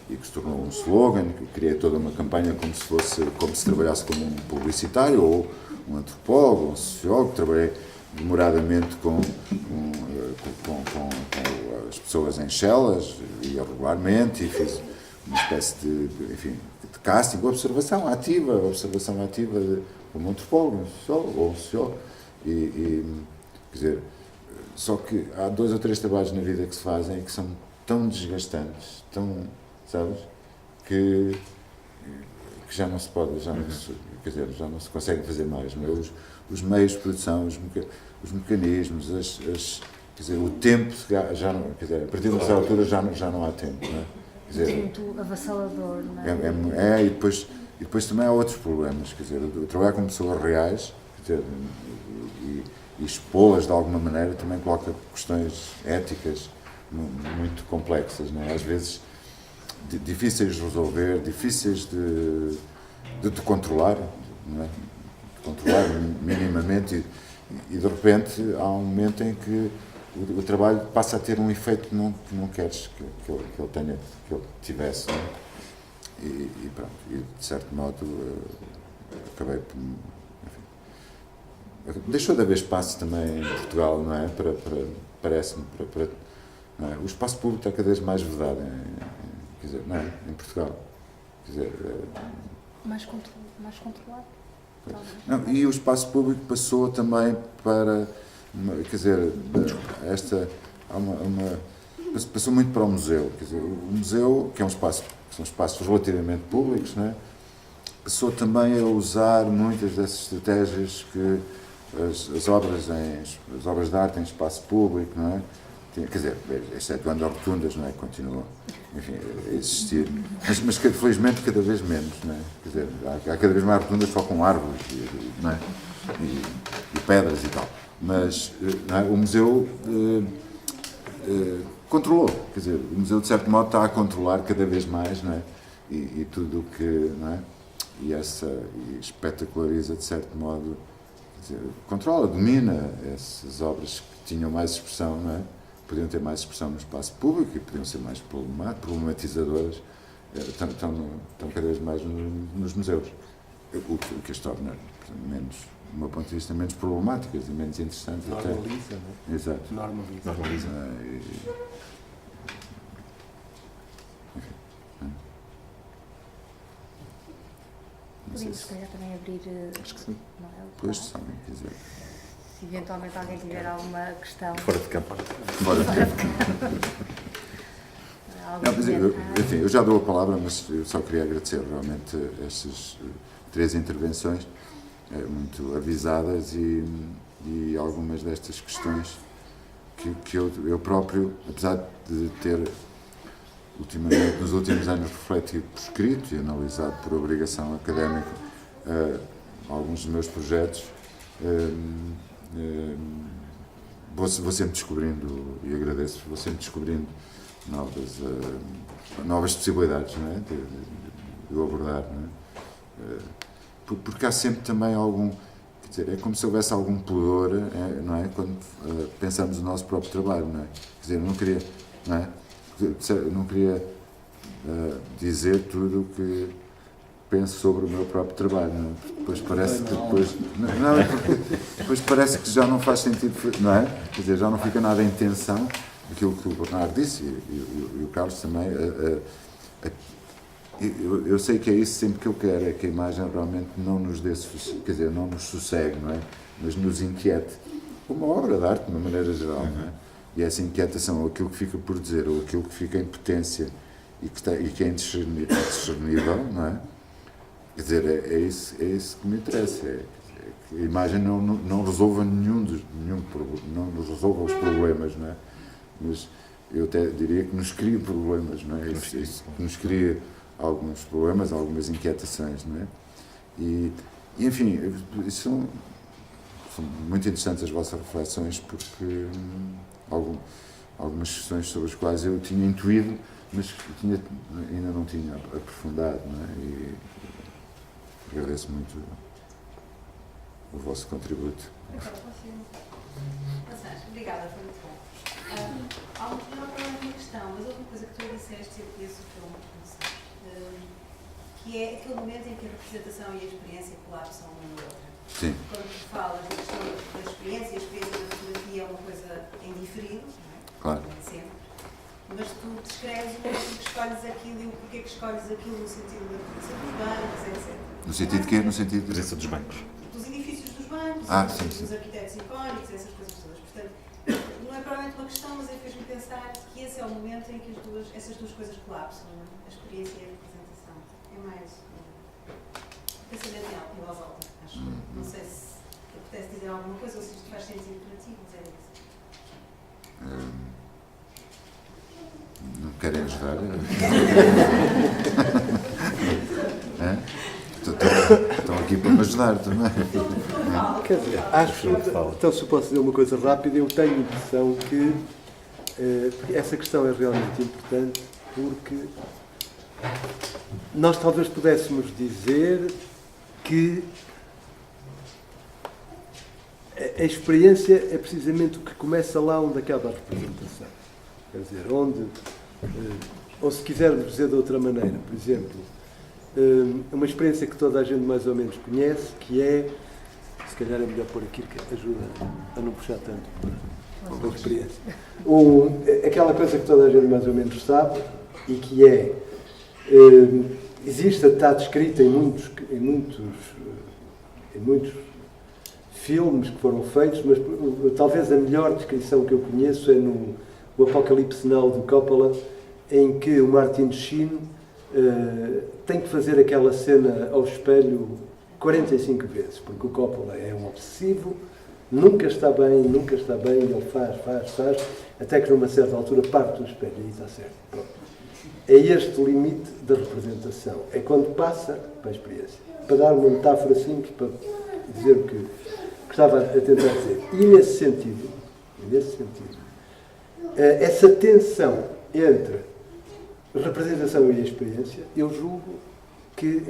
E que se tornou um slogan, que criei toda uma campanha como se trabalhasse como um publicitário ou um antropólogo, um sociólogo. Trabalhei demoradamente com as pessoas em celas, ia regularmente, e fiz uma espécie de casting, observação ativa como um antropólogo, um sociólogo. Quer dizer, só que há 2 ou 3 trabalhos na vida que se fazem e que são tão desgastantes, sabes, que já não se pode, quer dizer, já não se consegue fazer mais, não é? Os meios de produção, os mecanismos, quer dizer, o tempo já não, quer dizer, a partir de uma certa altura já não há tempo, não é? Quer dizer, muito avassalador, não é? E depois também há outros problemas, quer dizer, o trabalhar com pessoas reais, quer dizer, e expô-las de alguma maneira também coloca questões éticas muito complexas, não é? Às vezes difíceis de resolver, difíceis de controlar, não é? De controlar minimamente, e de repente há um momento em que o trabalho passa a ter um efeito que não queres que ele tivesse, não é? E pronto, e de certo modo acabei por, enfim, deixou de haver espaço também em Portugal, não é? Parece-me, não é? O espaço público está cada vez mais vedado, quer dizer, não é? Em Portugal, quer dizer, mais controlado. Não, e o espaço público passou também para, quer dizer, há passou muito para o museu. Quer dizer, o museu, que é são espaços relativamente públicos, não é? Passou também a usar muitas dessas estratégias que as obras de arte em espaço público, não é? Quer dizer, excetuando as rotundas, não é? Continuam, enfim, a existir. Mas felizmente cada vez menos, não é? Quer dizer, há cada vez mais rotundas só com árvores, não é? E pedras e tal. Mas não é? O museu controlou, quer dizer, o museu de certo modo está a controlar cada vez mais, não é? E tudo o que, não é? E espetaculariza de certo modo, quer dizer, controla, domina essas obras que tinham mais expressão, não é? Podiam ter mais expressão no espaço público e podiam ser mais problematizadoras, estão cada vez mais nos museus, o que as torna menos, do meu ponto de vista, menos problemáticas e menos interessantes. Normaliza, não é? Exato. Normaliza. Podemos, se calhar, também abrir. Acho que sim. Não é? Pois, sabem, quer dizer. Se eventualmente alguém tiver alguma questão. Fora de campo. Bora. Algum Não, mas comentário. enfim, eu já dou a palavra, mas eu só queria agradecer realmente estas 3 intervenções muito avisadas e algumas destas questões que eu próprio, apesar de ter ultimamente, nos últimos anos, refletido por escrito e analisado por obrigação académica alguns dos meus projetos, vou sempre descobrindo, e agradeço, vou sempre descobrindo novas possibilidades, não é? de abordar, não é? Porque há sempre também algum, quer dizer, é como se houvesse algum pudor, não é? Quando pensamos no nosso próprio trabalho, não é? Quer dizer, eu não queria dizer tudo o que penso sobre o meu próprio trabalho, não é? Depois parece que depois parece que já não faz sentido, não é? Quer dizer, já não fica nada em tensão, aquilo que o Bernardo disse e o Carlos também. Eu sei que é isso sempre que eu quero, é que a imagem realmente não nos dê, quer dizer, não nos sossegue, não é? Mas nos inquiete. Uma obra de arte, de uma maneira geral, não é? E essa inquietação, ou aquilo que fica por dizer, ou aquilo que fica em potência e que é indiscernível, não é? Quer dizer, é isso que me interessa. É que a imagem não resolva não resolva os problemas, não é? Mas eu até diria que nos cria problemas, não é? Isso que nos cria alguns problemas, algumas inquietações, não é? E enfim, são muito interessantes as vossas reflexões, porque algumas questões sobre as quais eu tinha intuído, mas ainda não tinha aprofundado, não é? E agradeço muito o vosso contributo. Obrigada, foi muito bom. Há uma questão, mas houve uma coisa que tu disseste e eu conheço o filme, não sei, que é aquele momento em que a representação e a experiência colapsam uma na outra. Sim. Quando tu falas da questão da experiência, a experiência da fotografia é uma coisa em diferido, não é? Claro. Sempre. Mas tu descreves o motivo que escolhes aquilo e o porquê que escolhes aquilo no sentido da presença dos bancos, etc. No sentido de quê? No sentido de... Presença dos bancos. Dos edifícios dos bancos, sim. dos arquitetos icónicos, essas coisas todas. Portanto, não é provavelmente uma questão, mas fez-me pensar que esse é o momento em que essas duas coisas colapsam, não é? A experiência e a representação. É mais pensamento em voz alta, acho. Não sei se apetece dizer alguma coisa ou se isto faz sentido para ti, mas era isso. Não querem ajudar? Estão aqui para me ajudar também. Quer dizer, acho, então se eu posso dizer uma coisa rápida, eu tenho a impressão que essa questão é realmente importante, porque nós talvez pudéssemos dizer que a experiência é precisamente o que começa lá onde acaba a representação. Quer dizer, ou se quisermos dizer de outra maneira, por exemplo, uma experiência que toda a gente mais ou menos conhece, que é, se calhar é melhor pôr aqui, que ajuda a não puxar tanto para a experiência. Aquela coisa que toda a gente mais ou menos sabe e que é, está descrita em muitos filmes que foram feitos, mas talvez a melhor descrição que eu conheço é o Apocalipse Now do Coppola, em que o Martin Sheen tem que fazer aquela cena ao espelho 45 vezes, porque o Coppola é um obsessivo, nunca está bem, ele faz, até que numa certa altura parte do espelho e está certo. Pronto. É este o limite da representação, é quando passa para a experiência. Para dar uma metáfora simples, para dizer o que estava a tentar dizer. E nesse sentido, essa tensão entre representação e experiência, eu julgo que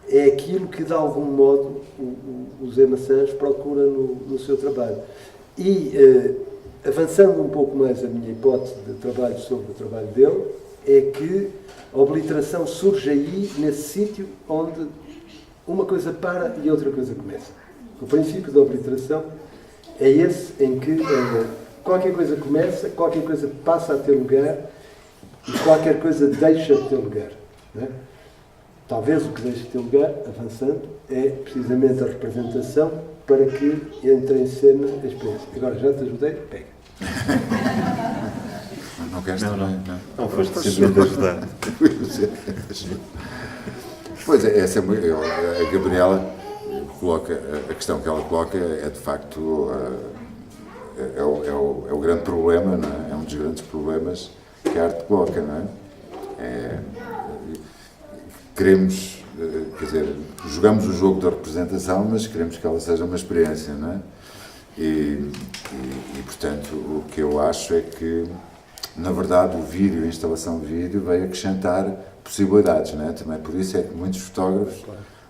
é aquilo que de algum modo o Zé Maçãs procura no seu trabalho. E avançando um pouco mais a minha hipótese de trabalho sobre o trabalho dele, é que a obliteração surge aí, nesse sítio onde uma coisa para e outra coisa começa. O princípio da obliteração é esse em que qualquer coisa começa, qualquer coisa passa a ter lugar e qualquer coisa deixa de ter lugar. Não é? Talvez o que deixa de ter lugar, avançando, é precisamente a representação para que entre em cena a experiência. Agora, já te ajudei? Pega. Não queres também? Não foste simplesmente ajudar. Pois é, a Gabriela coloca, a questão que ela coloca é de facto é o grande problema, não é? É um dos grandes problemas que a arte coloca, não é? Queremos, quer dizer, jogamos o jogo da representação, mas queremos que ela seja uma experiência, não é? E portanto, o que eu acho é que, na verdade, o vídeo, a instalação de vídeo, veio acrescentar possibilidades, não é? Também por isso é que muitos fotógrafos,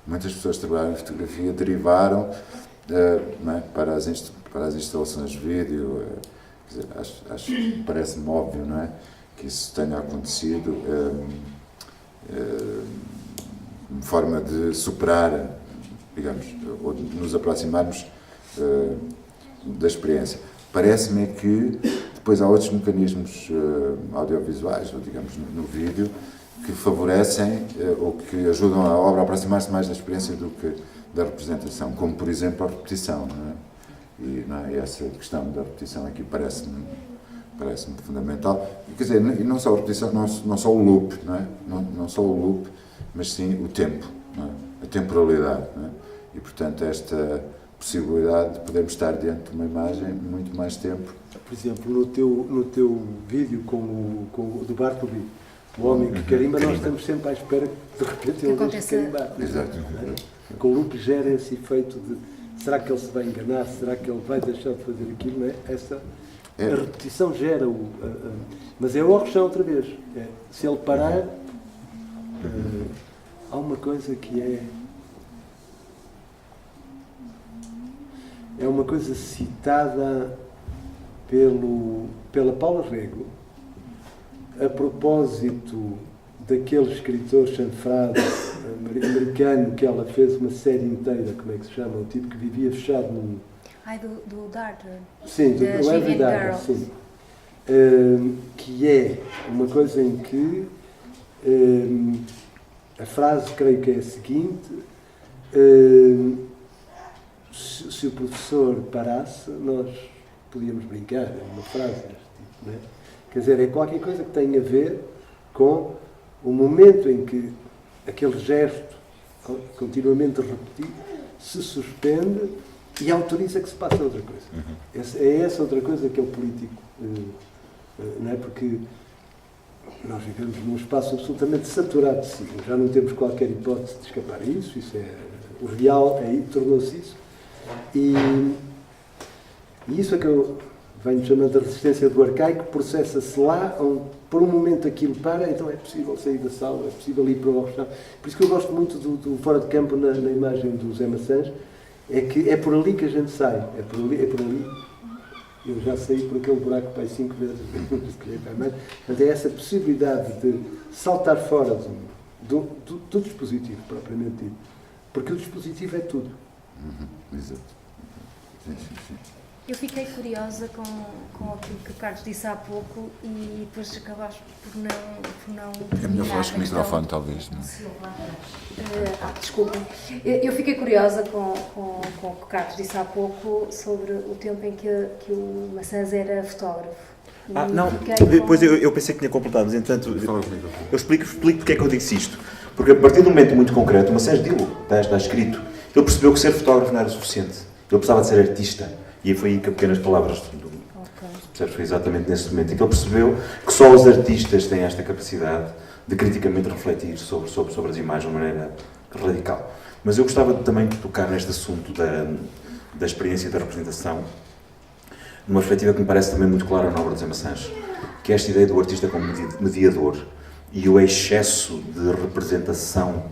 muitas pessoas que trabalham em fotografia derivaram não é? para as instalações de vídeo. Quer dizer, parece-me óbvio, não é? Que isso tenha acontecido. Uma forma de superar, digamos, ou de nos aproximarmos da experiência. Parece-me que depois há outros mecanismos audiovisuais, ou digamos no vídeo, que favorecem ou que ajudam a obra a aproximar-se mais da experiência do que da representação, como por exemplo a repetição, não é? E não é? Essa questão da repetição aqui parece-me fundamental. Quer dizer, e não só a repetição, não só o loop, não é? Não só o loop, mas sim o tempo, não é? A temporalidade, não é? E portanto esta possibilidade de podermos estar diante de uma imagem muito mais tempo. Por exemplo, no teu vídeo com o do Bartleby, o homem que carimba, nós estamos sempre à espera que de repente ele deixe de carimbar. Exato. Com o loop gera esse efeito de será que ele se vai enganar, será que ele vai deixar de fazer aquilo, não é? A repetição gera mas é o Orchão outra vez. Se ele parar, há uma coisa que é uma coisa citada pela Paula Rego a propósito daquele escritor chanfrado americano que ela fez uma série inteira, como é que se chama? O tipo que vivia fechado num... do Darter. Sim, do Henry Darter, sim. Que é uma coisa em que a frase, creio que é a seguinte: se o professor parasse, nós podíamos brincar, é uma frase deste tipo, não é? Quer dizer, é qualquer coisa que tem a ver com o momento em que aquele gesto, continuamente repetido, se suspende e autoriza que se passe outra coisa. É essa outra coisa que é o político, não é? Porque nós vivemos num espaço absolutamente saturado de signos, já não temos qualquer hipótese de escapar a isso, o real tornou-se isso. E isso é que eu venho chamando de resistência do arcaico, processa-se lá, onde por um momento aquilo para, então é possível sair da sala, é possível ir para o workshop. Por isso que eu gosto muito do fora de campo na imagem do Zé Maçãs, é que é por ali que a gente sai, é por ali. Eu já saí por aquele buraco para 5 vezes, mas é essa possibilidade de saltar fora do dispositivo, propriamente dito. Porque o dispositivo é tudo. Exato. Sim. Eu fiquei curiosa com aquilo que o Carlos disse há pouco e depois acabaste por não É melhor falar com o microfone, então. talvez. Não? Desculpem. Eu fiquei curiosa com o que o Carlos disse há pouco sobre o tempo em que o Maçãs era fotógrafo. Não, depois eu pensei que tinha completado, mas entanto, eu explico porque é que eu disse isto. Porque a partir de um momento muito concreto, o Maçãs dilo, está escrito, ele percebeu que ser fotógrafo não era suficiente, ele precisava de ser artista. E foi aí que pequenas palavras foi exatamente nesse momento em que ele percebeu que só os artistas têm esta capacidade de criticamente refletir sobre as imagens de uma maneira radical. Mas eu gostava também de tocar neste assunto da experiência da representação, numa perspectiva que me parece também muito clara na obra de José Maçãs, que é esta ideia do artista como mediador e o excesso de representação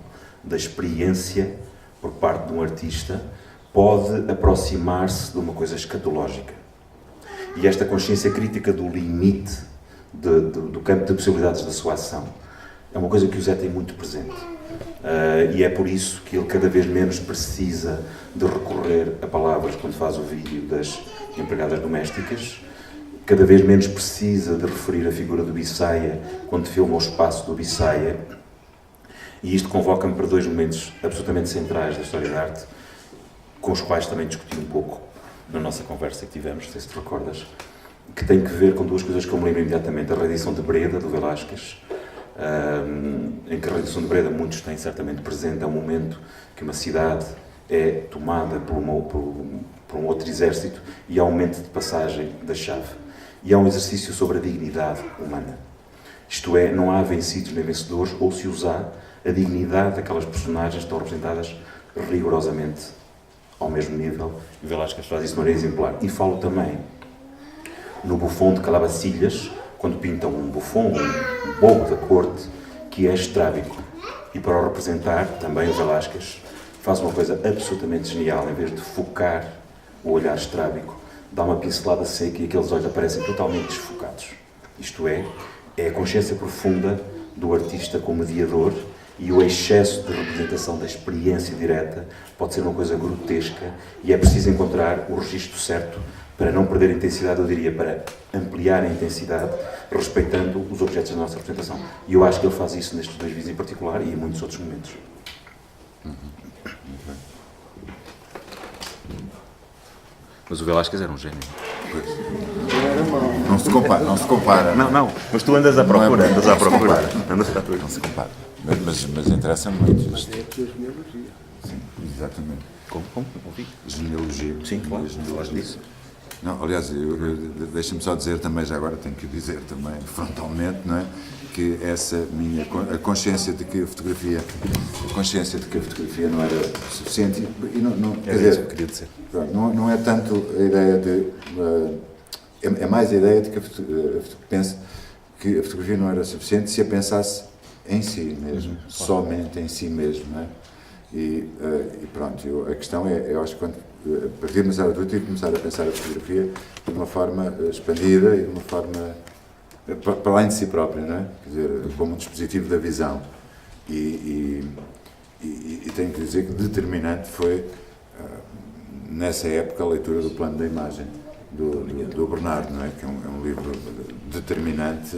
da experiência por parte de um artista pode aproximar-se de uma coisa escatológica. E esta consciência crítica do limite do campo de possibilidades da sua ação é uma coisa que o Zé tem muito presente. E é por isso que ele cada vez menos precisa de recorrer a palavras quando faz o vídeo das empregadas domésticas, cada vez menos precisa de referir a figura do Bissaia quando filma o espaço do Bissaia. E isto convoca-me para dois momentos absolutamente centrais da história da arte, com os quais também discuti um pouco na nossa conversa que tivemos, não sei se te recordas, que tem que ver com duas coisas que eu me lembro imediatamente. A reedição de Breda, do Velázquez, em que a reedição de Breda muitos têm certamente presente, é um momento que uma cidade é tomada por um outro exército e há um momento de passagem da chave. E há um exercício sobre a dignidade humana. Isto é, não há vencidos nem vencedores, ou se usar a dignidade daquelas personagens que estão representadas rigorosamente ao mesmo nível, e o Velázquez faz isso de maneira exemplar. E falo também no Buffon de Calabacilhas, quando pintam um Buffon, um bobo da corte, que é estrábico. E para o representar, também o Velázquez faz uma coisa absolutamente genial, em vez de focar o olhar estrábico, dá uma pincelada seca e aqueles olhos aparecem totalmente desfocados. Isto é a consciência profunda do artista como mediador, e o excesso de representação da experiência direta pode ser uma coisa grotesca e é preciso encontrar o registro certo para não perder a intensidade, eu diria, para ampliar a intensidade, respeitando os objetos da nossa representação. E eu acho que ele faz isso nestes dois vídeos em particular e em muitos outros momentos. Mas o Velázquez era um gênio. Não se compara, não se compara. Não, mas tu andas à procura, Não se compara. Mas interessa muito. Mas é a tua genealogia. Sim, exatamente. Como? Ouvi? Genealogia. Sim, claro, falaste disso. Não, aliás, deixa-me só dizer também, já agora tenho que dizer também frontalmente, não é? Que essa minha a consciência de que a fotografia não era suficiente e não quer dizer, isso que eu queria dizer. Não é tanto a ideia de é mais a ideia de que penso que a fotografia não era suficiente se a pensasse em si mesmo, somente em si mesmo, não é? E pronto, a questão é, eu acho que quando a partir de uma certa altura tive que começar a pensar a fotografia de uma forma expandida e de uma forma para além de si própria, não é? Quer dizer, como um dispositivo da visão. E tenho que dizer que determinante foi, nessa época, a leitura do Plano da Imagem, do Bernardo, não é? Que é um livro determinante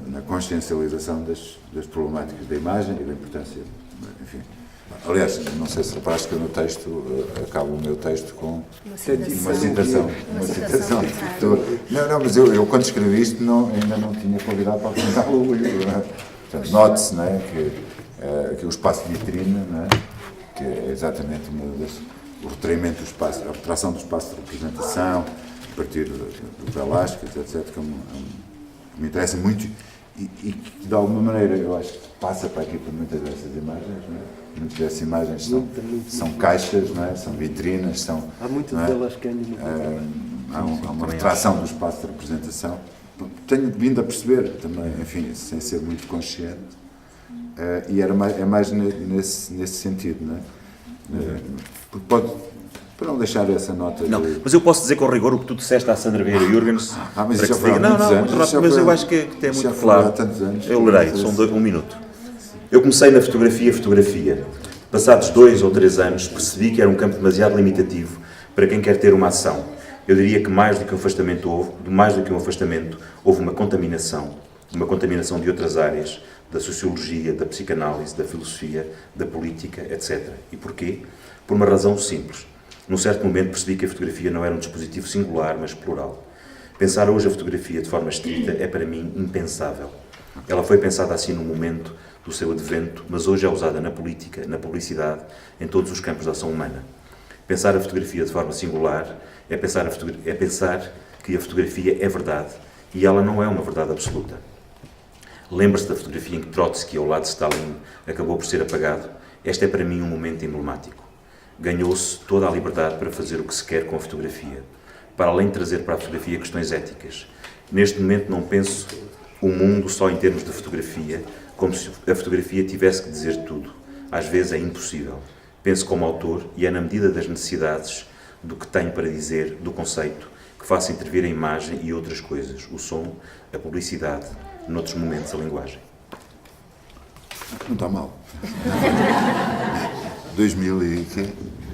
na consciencialização das problemáticas da imagem e da importância, enfim. Aliás, não sei se reparaste que eu no texto, acabo o meu texto com uma citação. Não, mas eu quando escrevi isto ainda não tinha convidado para apresentar o livro. Portanto, note-se, não é, que o espaço de vitrine, não é, que é exatamente o retraimento do espaço, a retração do espaço de representação, a partir do Velázquez, etc., que me interessa muito e que, de alguma maneira, eu acho que passa para aqui por muitas dessas imagens, não é? Muitas dessas imagens são caixas, não é? São vitrinas, há muitas delas que há uma retração do espaço de representação. Tenho vindo a perceber também, enfim, sem ser muito consciente, e é mais nesse sentido, não é? Porque para não deixar essa nota... Não, mas eu posso dizer com rigor o que tu disseste à Sandra Vieira Jürgens. Mas isso já foi há muitos anos. Mas eu acho que é muito claro. Há tantos anos. Eu lerei, são um minuto. Eu comecei na fotografia. Passados 2 ou 3 anos, percebi que era um campo demasiado limitativo para quem quer ter uma ação. Eu diria que mais do que um afastamento, houve uma contaminação de outras áreas, da sociologia, da psicanálise, da filosofia, da política, etc. E porquê? Por uma razão simples. Num certo momento percebi que a fotografia não era um dispositivo singular, mas plural. Pensar hoje a fotografia de forma estrita é para mim impensável. Ela foi pensada assim no momento do seu advento, mas hoje é usada na política, na publicidade, em todos os campos da ação humana. Pensar a fotografia de forma singular é pensar que a fotografia é verdade, e ela não é uma verdade absoluta. Lembre-se da fotografia em que Trotsky, ao lado de Stalin, acabou por ser apagado? Este é para mim um momento emblemático. Ganhou-se toda a liberdade para fazer o que se quer com a fotografia, para além de trazer para a fotografia questões éticas. Neste momento não penso o mundo só em termos de fotografia, como se a fotografia tivesse que dizer tudo. Às vezes é impossível. Penso como autor e é na medida das necessidades, do que tenho para dizer, do conceito, que faço intervir a imagem e outras coisas, o som, a publicidade, noutros momentos a linguagem. Não está mal. 2001,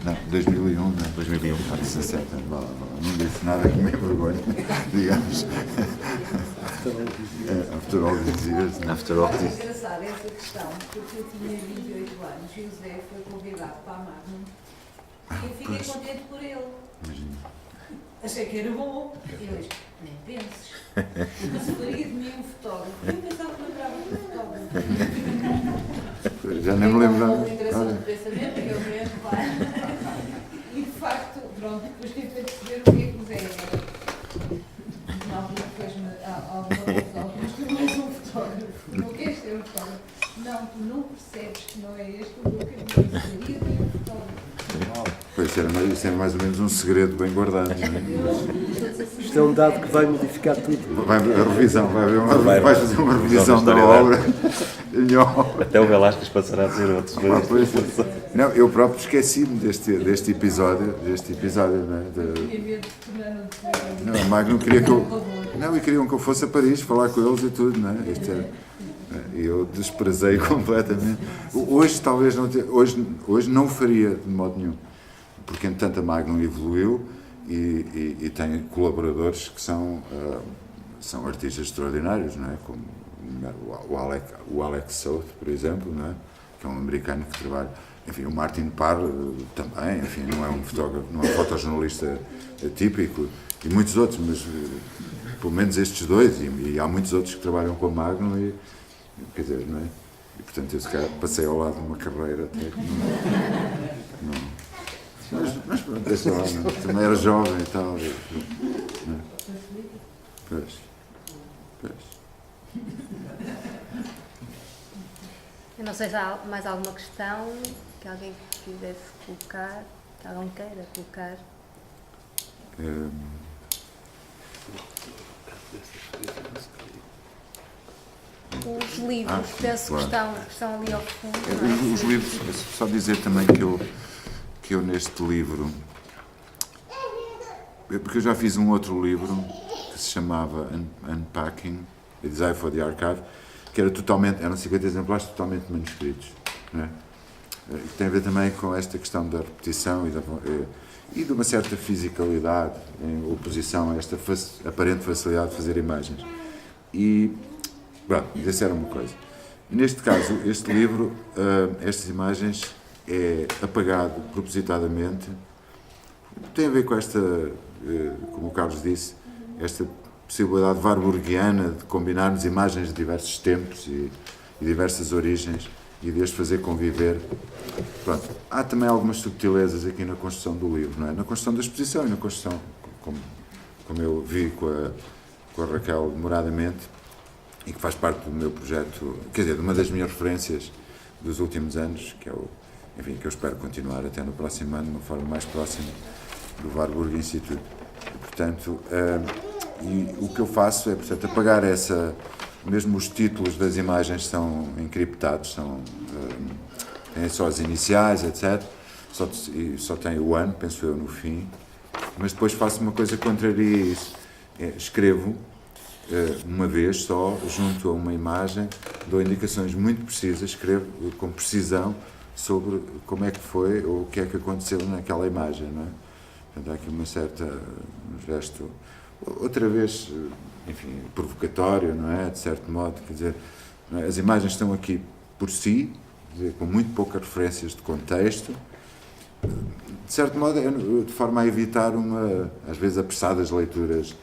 não? 2001. 17, não disse nada que me envergonhe, digamos. After all these years. After all. É engraçado essa questão, porque eu tinha 28 anos e o Zé foi convidado para a Magnum e eu fiquei contente por ele. Imagina. Achei que era bom. E eu disse, nem penses. Mas faria de mim um fotógrafo. Eu pensava que lembrava de um fotógrafo. Já nem me lembrava. Uma interação de pensamento, que eu mesmo, claro. E de facto, pronto, depois tive a perceber o que é que o Zé era. Na altura fez-me algumas que não és um fotógrafo. Não queres ser um fotógrafo. Não, tu não percebes que não é este o meu caminho. Seria de um fotógrafo. Pois, isso era mais ou menos um segredo bem guardado. Isto é um dado que vai modificar tudo. Vai haver a revisão, vais fazer uma revisão da obra. Até o Velázquez passará a ser outro. Não, eu próprio esqueci-me deste episódio, não é? Não, a Magnum queria que e queriam que eu fosse a Paris falar com eles e tudo, não é? E eu desprezei completamente. Hoje talvez não hoje não o faria de modo nenhum, porque entretanto a Magnum evoluiu e tem colaboradores que são artistas extraordinários, não é? Como o Alex South, por exemplo, não é? Que é um americano que trabalha. Enfim, o Martin Parr também, enfim, não é um fotógrafo, não é um fotojornalista típico, e muitos outros, mas pelo menos estes dois, e há muitos outros que trabalham com a Magnum, e, quer dizer, não é? E portanto eu se calhar passei ao lado de uma carreira até que não. Mas pronto, deixa lá, não? Também era jovem e tal. Não é? Pois. Eu não sei se há mais alguma questão que alguém quisesse colocar, que alguém queira colocar. Os livros, penso claro. que estão ali ao fundo. Não é? Os livros, só dizer também que eu neste livro, porque eu já fiz um outro livro que se chamava Unpacking, A Desire for the Archive, que eram 50 exemplares totalmente manuscritos, não é? Que tem a ver também com esta questão da repetição e de uma certa fisicalidade em oposição a esta aparente facilidade de fazer imagens. E, bom, isso era uma coisa. Neste caso, este livro, estas imagens, é apagado propositadamente. Tem a ver com esta, como o Carlos disse, esta possibilidade warburgiana de combinarmos imagens de diversos tempos e diversas origens e de as fazer conviver. Pronto. Há também algumas subtilezas aqui na construção do livro, não é? Na construção da exposição e na construção, como eu vi com a Raquel demoradamente, e que faz parte do meu projeto, quer dizer, de uma das minhas referências dos últimos anos, que é enfim, que eu espero continuar até no próximo ano, de uma forma mais próxima do Warburg Institute. E, portanto, e o que eu faço é, portanto, apagar mesmo os títulos das imagens são encriptados, têm só as iniciais, etc. Só tem o ano, penso eu, no fim. Mas depois faço uma coisa que contraria isso. Escrevo uma vez só, junto a uma imagem, dou indicações muito precisas, escrevo com precisão sobre como é que foi ou o que é que aconteceu naquela imagem, não é? Portanto, há aqui uma certa, um gesto, outra vez, enfim, provocatório, não é? De certo modo, quer dizer, não é? As imagens estão aqui por si, quer dizer, com muito poucas referências de contexto, de certo modo, de forma a evitar às vezes, apressadas leituras de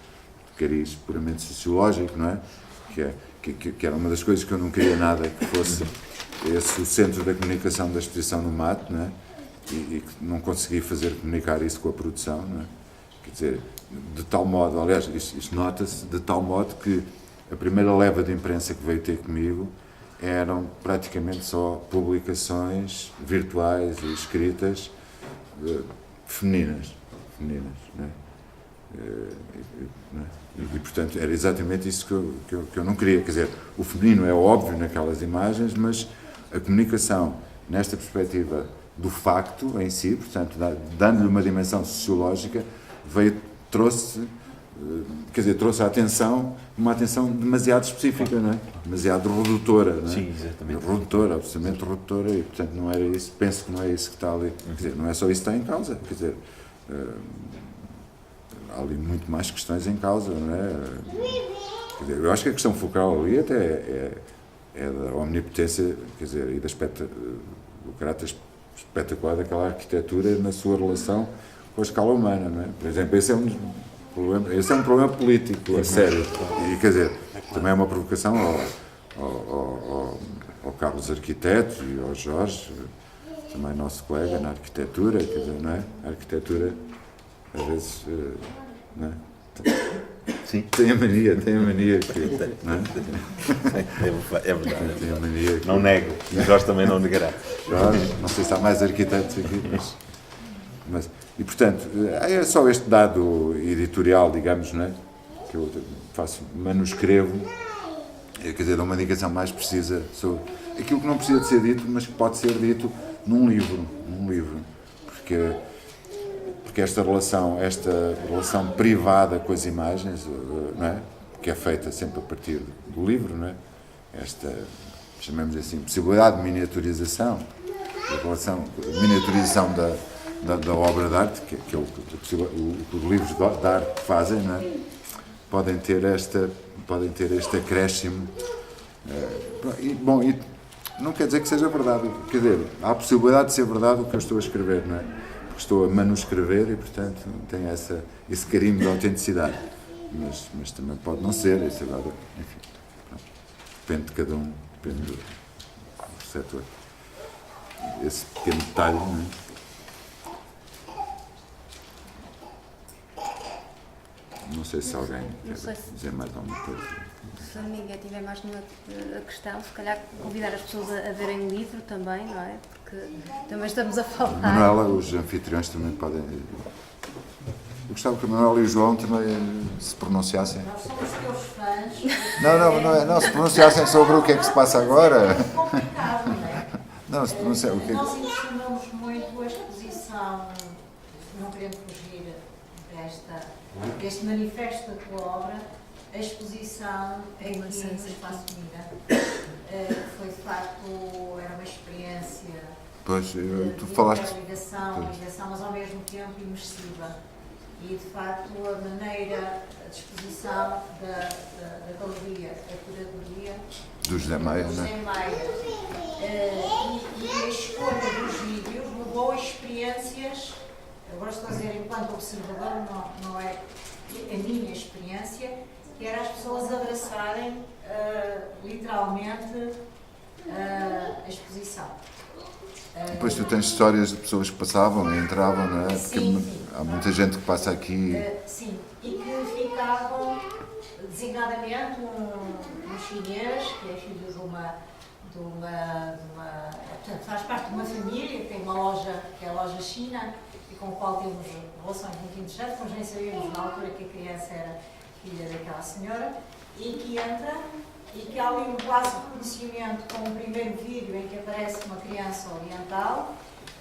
cariz puramente sociológico, não é? Que era uma das coisas que eu não queria nada que fosse esse o centro da comunicação da exposição no MAT, não é? E que não consegui fazer comunicar isso com a produção, não é? Quer dizer, de tal modo, aliás, isto nota-se, de tal modo que a primeira leva de imprensa que veio ter comigo eram praticamente só publicações virtuais e escritas femininas, não é? E, portanto, era exatamente isso que eu não queria. Quer dizer, o feminino é óbvio naquelas imagens, mas a comunicação, nesta perspectiva do facto em si, portanto, dando-lhe uma dimensão sociológica, trouxe a atenção, uma atenção demasiado específica, não é? Demasiado redutora, não é? Sim, exatamente. Redutora, absolutamente redutora, e, portanto, não era isso, penso que não é isso que está ali. Quer dizer, não é só isso que está em causa, quer dizer, há ali muito mais questões em causa, não é? Quer dizer, eu acho que a questão focal ali até é da omnipotência, quer dizer, e do caráter espetacular daquela arquitetura na sua relação com a escala humana, não é? Por exemplo, esse é um problema político, a sério, e quer dizer, também é uma provocação ao Carlos Arquiteto e ao Jorge, também nosso colega na arquitetura, quer dizer, não é? A arquitetura, às vezes, não é? Sim. Tem a mania que, não é? É verdade. Tem a mania que, Não nego. E o Jorge também não negará. Jorge, não sei se há mais arquitetos aqui, mas e, portanto, é só este dado editorial, digamos, não é? Que eu manuscrevo, quer dizer, dá uma indicação mais precisa sobre aquilo que não precisa de ser dito, mas que pode ser dito num livro, porque esta relação privada com as imagens, não é? Que é feita sempre a partir do livro, não é? Esta, chamemos assim, possibilidade de miniaturização, da obra de arte, que é o que os livros de arte fazem, não é? Podem ter este acréscimo. E não quer dizer que seja verdade, quer dizer, há a possibilidade de ser verdade o que eu estou a escrever, não é? Porque estou a manuscrever e, portanto, tem esse carimbo de autenticidade. Mas também pode não ser, isso agora, enfim, depende de cada um, depende do setor. Esse pequeno detalhe, não é? Não sei se alguém quer dizer mais alguma coisa. Se ninguém tiver mais nenhuma questão, se calhar convidar as pessoas a verem o livro também, não é? Porque também estamos a falar. Manuela, os anfitriões também podem. Eu gostava que a Manuela e o João também se pronunciassem. Nós somos teus fãs. Não, se pronunciassem sobre o que é que se passa agora. É complicado, não é? Não, se pronunciassem. Nós investigamos muito a exposição, não querendo fugir deste manifesto da tua obra, a exposição aqui no Espaço Unida. Foi de facto, era uma experiência. Pois, tu falaste. Ligação, mas ao mesmo tempo imersiva. E de facto a maneira, a disposição da galeria, a curadoria Do José Maia, do José Maia. E a escolha dos vídeos levou a experiências, agora estou a dizer enquanto observador, não é a minha experiência, que era as pessoas abraçarem literalmente a exposição. Depois tu tens histórias de pessoas que passavam e entravam, não é? Porque Sim. há muita gente que passa aqui. Sim, e que ficavam, designadamente, um chinês, que é filho de uma portanto, faz parte de uma família, que tem uma loja, que é a loja China, e com o qual temos relações muito interessantes, mas nem sabíamos na altura que a criança era filha daquela senhora, e que entra, e que há ali um quase reconhecimento com o primeiro vídeo em que aparece uma criança oriental,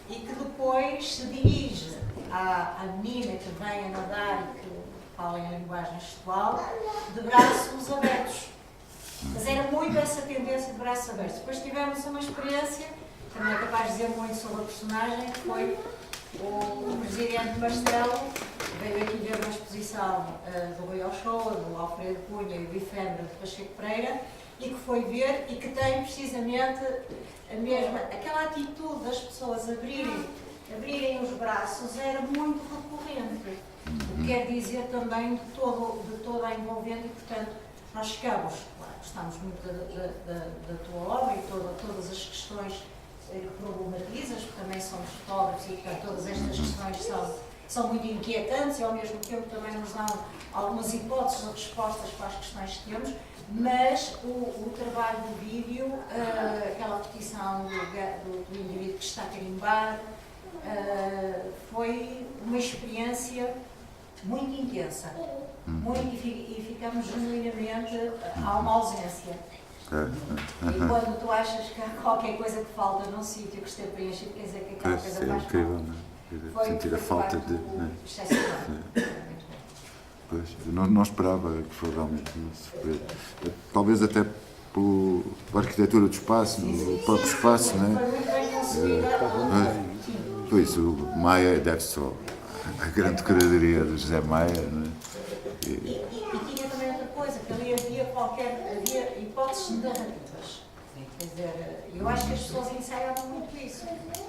e que depois se dirige à menina que vem a nadar e que fala em linguagem gestual, de braços abertos. Mas era muito essa tendência de braços abertos. Depois tivemos uma experiência, também é capaz de dizer muito sobre a personagem, que foi o presidente Marcelo, veio aqui ver uma exposição do Rui Ochoa, do Alfredo Cunha e do Ifembre de Pacheco Pereira, e que foi ver e que tem precisamente a mesma, aquela atitude das pessoas abrirem os braços era muito recorrente. O que quer dizer também de toda a envolvente e, portanto, nós chegamos, claro, gostamos muito da tua obra e todas as questões que problematizas, porque também somos fotógrafos e, portanto, todas estas questões são muito inquietantes e, ao mesmo tempo, também nos dão algumas hipóteses ou respostas para as questões que temos, mas o trabalho do vídeo, aquela repetição do indivíduo que está a carimbar, foi uma experiência muito intensa, e ficamos genuinamente a uma ausência. E quando tu achas que há qualquer coisa que falta num sítio que esteja preenchido, quer dizer que aquela coisa faz falta. Sentir a falta de... excepcional. Pois, eu não esperava que fosse realmente surpresa. Talvez até pela arquitetura do espaço, no próprio espaço, não é? Foi muito bem concebida. Pois, o Maia deve só a grande curadoria do José Maia, não é? E tinha também outra coisa, que ali havia hipóteses narrativas. Quer dizer, eu acho que as pessoas ensaiavam muito isso.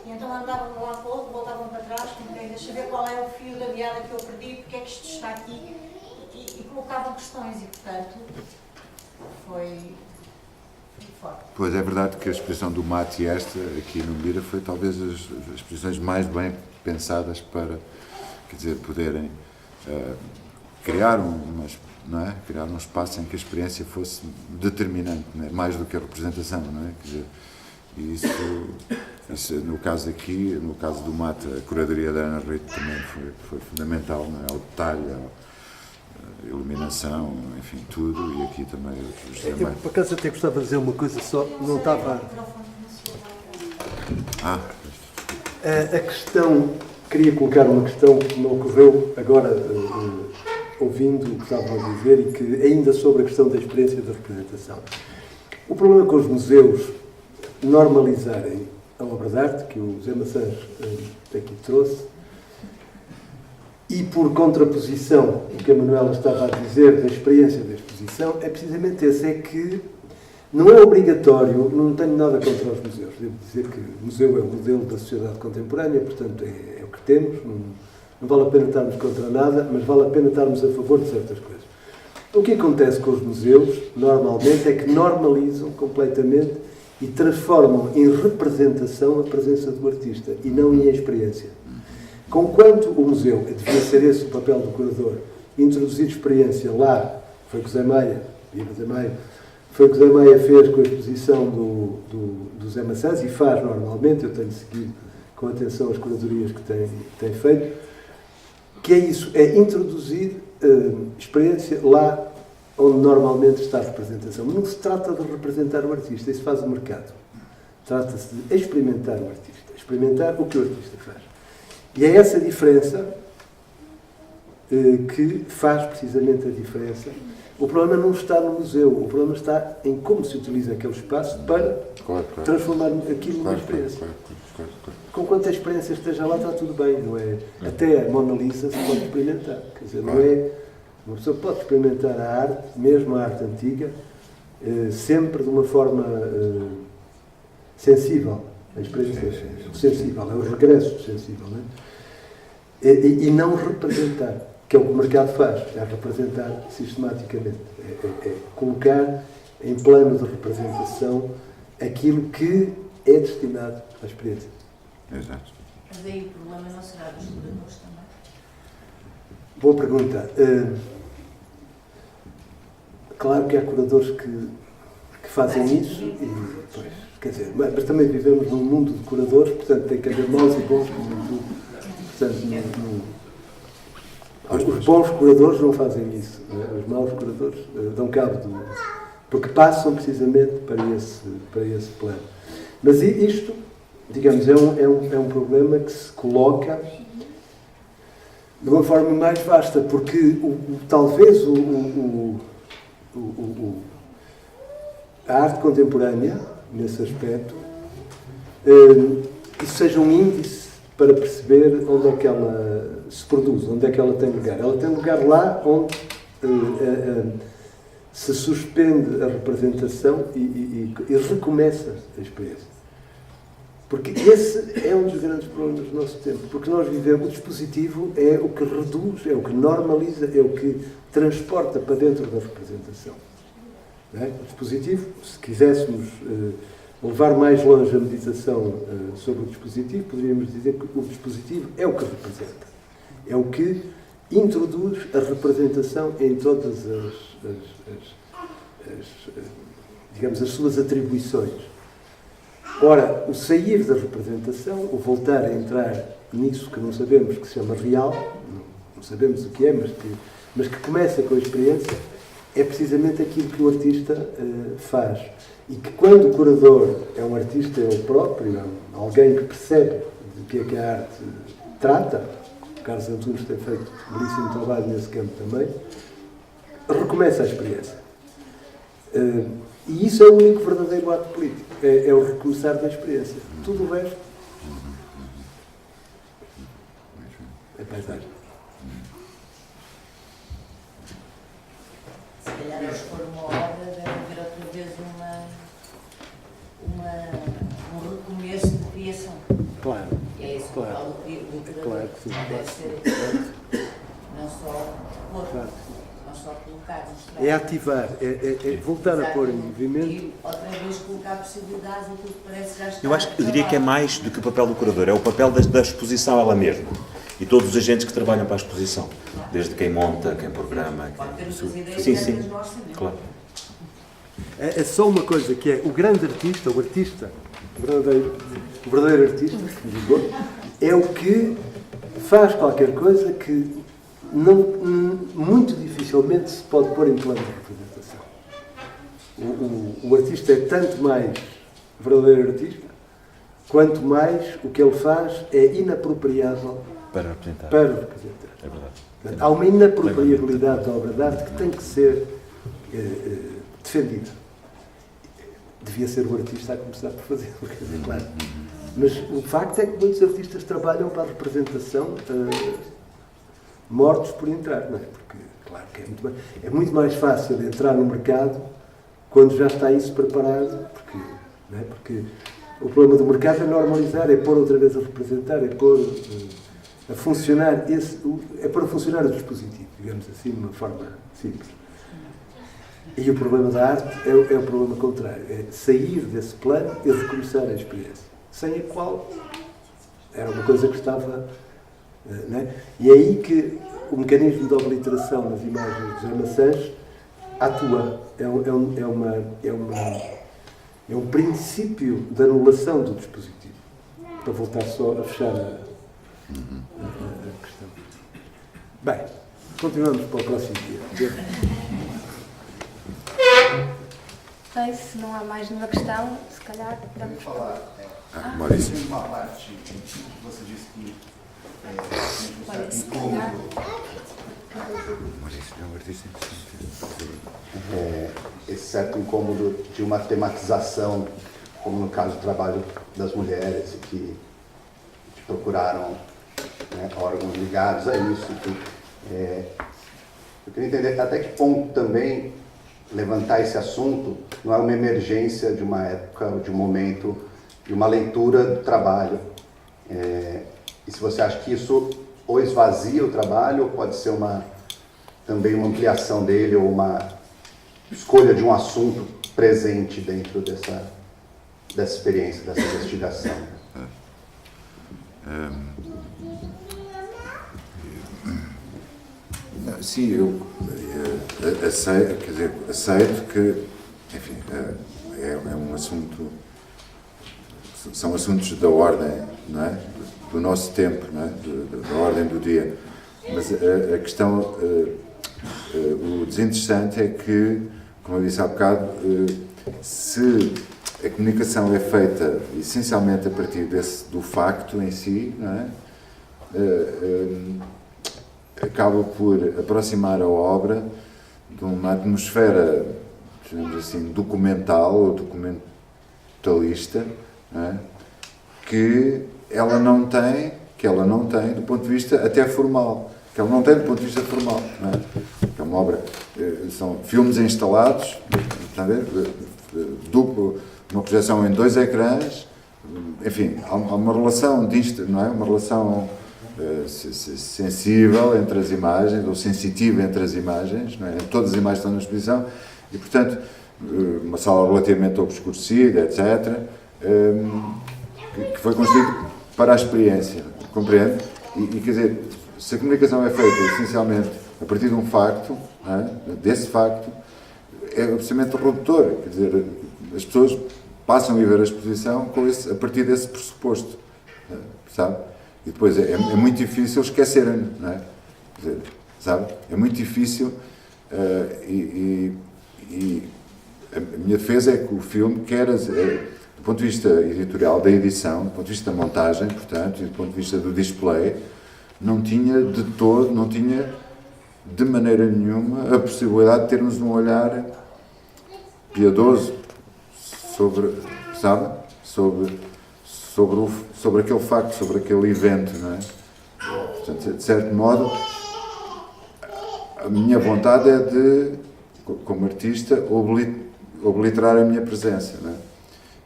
E então andavam de um lado para o outro, voltavam para trás, como quem deixa ver qual é o fio da meada que eu perdi, porque é que isto está aqui, e colocavam questões, e portanto foi muito forte. Pois é verdade que a exposição do Mate e esta, aqui no Mira, foi talvez as exposições mais bem pensadas para, quer dizer, poderem criar criar um espaço em que a experiência fosse determinante, não é? Mais do que a representação, não é? Quer dizer, e isso no caso aqui, no caso do Mate, a curadoria da Ana Rito também foi fundamental, não é? O detalhe, a iluminação, enfim, tudo, e aqui também o José Maia. Eu, por acaso, até gostava de dizer uma coisa só, não estava... A questão, queria colocar uma questão que me ocorreu agora, ouvindo o que estavam a dizer, e que ainda sobre a questão da experiência da representação. O problema com os museus normalizarem a obra de arte, que o Zé Maçãs aqui trouxe, e por contraposição, o que a Manuela estava a dizer da experiência da exposição, é precisamente esse, é que não é obrigatório, não tenho nada contra os museus, devo dizer que o museu é o modelo da sociedade contemporânea, portanto é o que temos, não vale a pena estarmos contra nada, mas vale a pena estarmos a favor de certas coisas. O que acontece com os museus, normalmente, é que normalizam completamente e transformam em representação a presença do artista e não em experiência. Conquanto o museu, devia ser esse o papel do curador, introduzir experiência lá, foi o que o Zé Maia, foi o que o Zé Maia fez com a exposição do Zé Maçãs e faz normalmente, eu tenho seguido com atenção as curadorias que tem feito, que é isso, é introduzir experiência lá onde normalmente está a representação. Mas não se trata de representar o artista, isso faz o mercado. Trata-se de experimentar o artista, experimentar o que o artista faz. E é essa diferença que faz precisamente a diferença. O problema não está no museu, o problema está em como se utiliza aquele espaço para transformar aquilo numa experiência. Conquanto a experiência esteja lá, está tudo bem, não é? Até a Mona Lisa se pode experimentar. Quer dizer, não é? Uma pessoa pode experimentar a arte, mesmo a arte antiga, sempre de uma forma sensível. A experiência sensível, é o regresso sensível, não é? E não representar, que é o que o mercado faz, é representar sistematicamente. É colocar em plano de representação aquilo que é destinado à experiência. Exato. Mas aí o problema não será dos curadores também? Boa pergunta. Claro que há curadores que fazem isso, e, pois, quer dizer, mas também vivemos num mundo de curadores, portanto tem que haver maus e bons, portanto, os bons curadores não fazem isso, não é? Os maus curadores dão cabo do... porque passam precisamente para esse plano. Mas isto, digamos, é um problema que se coloca de uma forma mais vasta, porque talvez a arte contemporânea, nesse aspecto, isso seja um índice para perceber onde é que ela se produz, onde é que ela tem lugar. Ela tem lugar lá onde se suspende a representação e recomeça a experiência. Porque esse é um dos grandes problemas do nosso tempo. Porque nós vivemos, o dispositivo é o que reduz, é o que normaliza, é o que transporta para dentro da representação. Não é? O dispositivo, se quiséssemos levar mais longe a meditação sobre o dispositivo, poderíamos dizer que o dispositivo é o que representa. É o que introduz a representação em todas digamos, as suas atribuições. Ora, o sair da representação, o voltar a entrar nisso que não sabemos que se chama real, não sabemos o que é, mas que começa com a experiência, é precisamente aquilo que o artista faz. E que quando o curador é um artista ele próprio, alguém que percebe de que é que a arte trata, o Carlos Antunes tem feito um belíssimo trabalho nesse campo também, recomeça a experiência. E isso é o único verdadeiro ato político, é o recomeçar da experiência. Tudo o resto é paisagem. Se calhar, se for uma obra, deve haver outra vez um recomeço de criação. Claro. E é isso que Claro. eu falo do curador. Claro que sim. Não deve ser não só pôr, Claro. não só colocar, mostrar. É ativar, é voltar a pôr em movimento. E outra vez colocar possibilidades, aquilo que parece já estar. Eu diria que é mais do que o papel do curador, é o papel da exposição ela mesma. E todos os agentes que trabalham para a exposição. Desde quem monta, quem programa. Pode ter outras ideias, Sim, às sim. vezes no orçamento. Claro. É só uma coisa que é o grande artista, o verdadeiro artista, que digo, é o que faz qualquer coisa que muito dificilmente se pode pôr em plano de representação. O artista é tanto mais verdadeiro artista, quanto mais o que ele faz é inapropriável Para representar. É verdade. Portanto, há uma inapropriabilidade da obra de arte que tem que ser defendida. Devia ser o artista a começar por fazê-lo, quer dizer, claro. Mas o facto é que muitos artistas trabalham para a representação mortos por entrar, não é? Porque, claro, que é muito mais fácil entrar no mercado quando já está isso preparado, não é? Porque o problema do mercado é normalizar, é pôr outra vez a representar, é pôr a funcionar é pôr a funcionar o dispositivo, digamos assim, de uma forma simples. E o problema da arte é o problema contrário, é sair desse plano e recomeçar a experiência, sem a qual era uma coisa que estava... Não é? E é aí que o mecanismo de obliteração nas imagens de José Maçãs atua. É um princípio de anulação do dispositivo. Para voltar só a fechar a questão. Bem, continuamos para o próximo dia. Bem, se não há mais nenhuma questão, se calhar damos falar. Maurício. Tem uma parte que você disse que Olha, se incômodo. calhar. Maurício é um artista. Esse certo incômodo de uma tematização, como no caso do trabalho das mulheres, que procuraram, né, órgãos ligados a isso. Eu queria entender até que ponto também levantar esse assunto não é uma emergência de uma época, de um momento, de uma leitura do trabalho. E se você acha que isso ou esvazia o trabalho, ou pode ser também uma ampliação dele, ou uma escolha de um assunto presente dentro dessa experiência, dessa investigação. Sim, eu aceito que, enfim, é um assunto, são assuntos da ordem, não é? Do nosso tempo, não é? Da ordem do dia. Mas a questão, o desinteressante é que, como eu disse há bocado, se a comunicação é feita essencialmente a partir do facto em si, não é? Acaba por aproximar a obra de uma atmosfera, digamos assim, documental ou documentalista, não é? Que ela não tem que ela não tem do ponto de vista até formal, que ela não tem do ponto de vista formal, não é? Que é uma obra, são filmes instalados, está a ver? Duplo, uma projeção em 2 ecrãs, enfim, há uma relação não é? Uma relação sensível entre as imagens, ou sensitiva entre as imagens, não é? Todas as imagens estão na exposição, e portanto, uma sala relativamente obscurecida, etc., que foi construído para a experiência, compreende? E quer dizer, se a comunicação é feita essencialmente a partir de um facto, não é? Desse facto, é absolutamente redutor, quer dizer, as pessoas passam a ver a exposição a partir desse pressuposto, sabe? E depois é muito difícil esquecerem, não é? Quer dizer, sabe? É muito difícil e a minha defesa é que o filme quer, do ponto de vista editorial, da edição, do ponto de vista da montagem, portanto, e do ponto de vista do display, não tinha de maneira nenhuma a possibilidade de termos um olhar piedoso sobre, sabe? Sobre aquele facto, sobre aquele evento, não é? Portanto, de certo modo, a minha vontade é de, como artista, obliterar a minha presença, não é?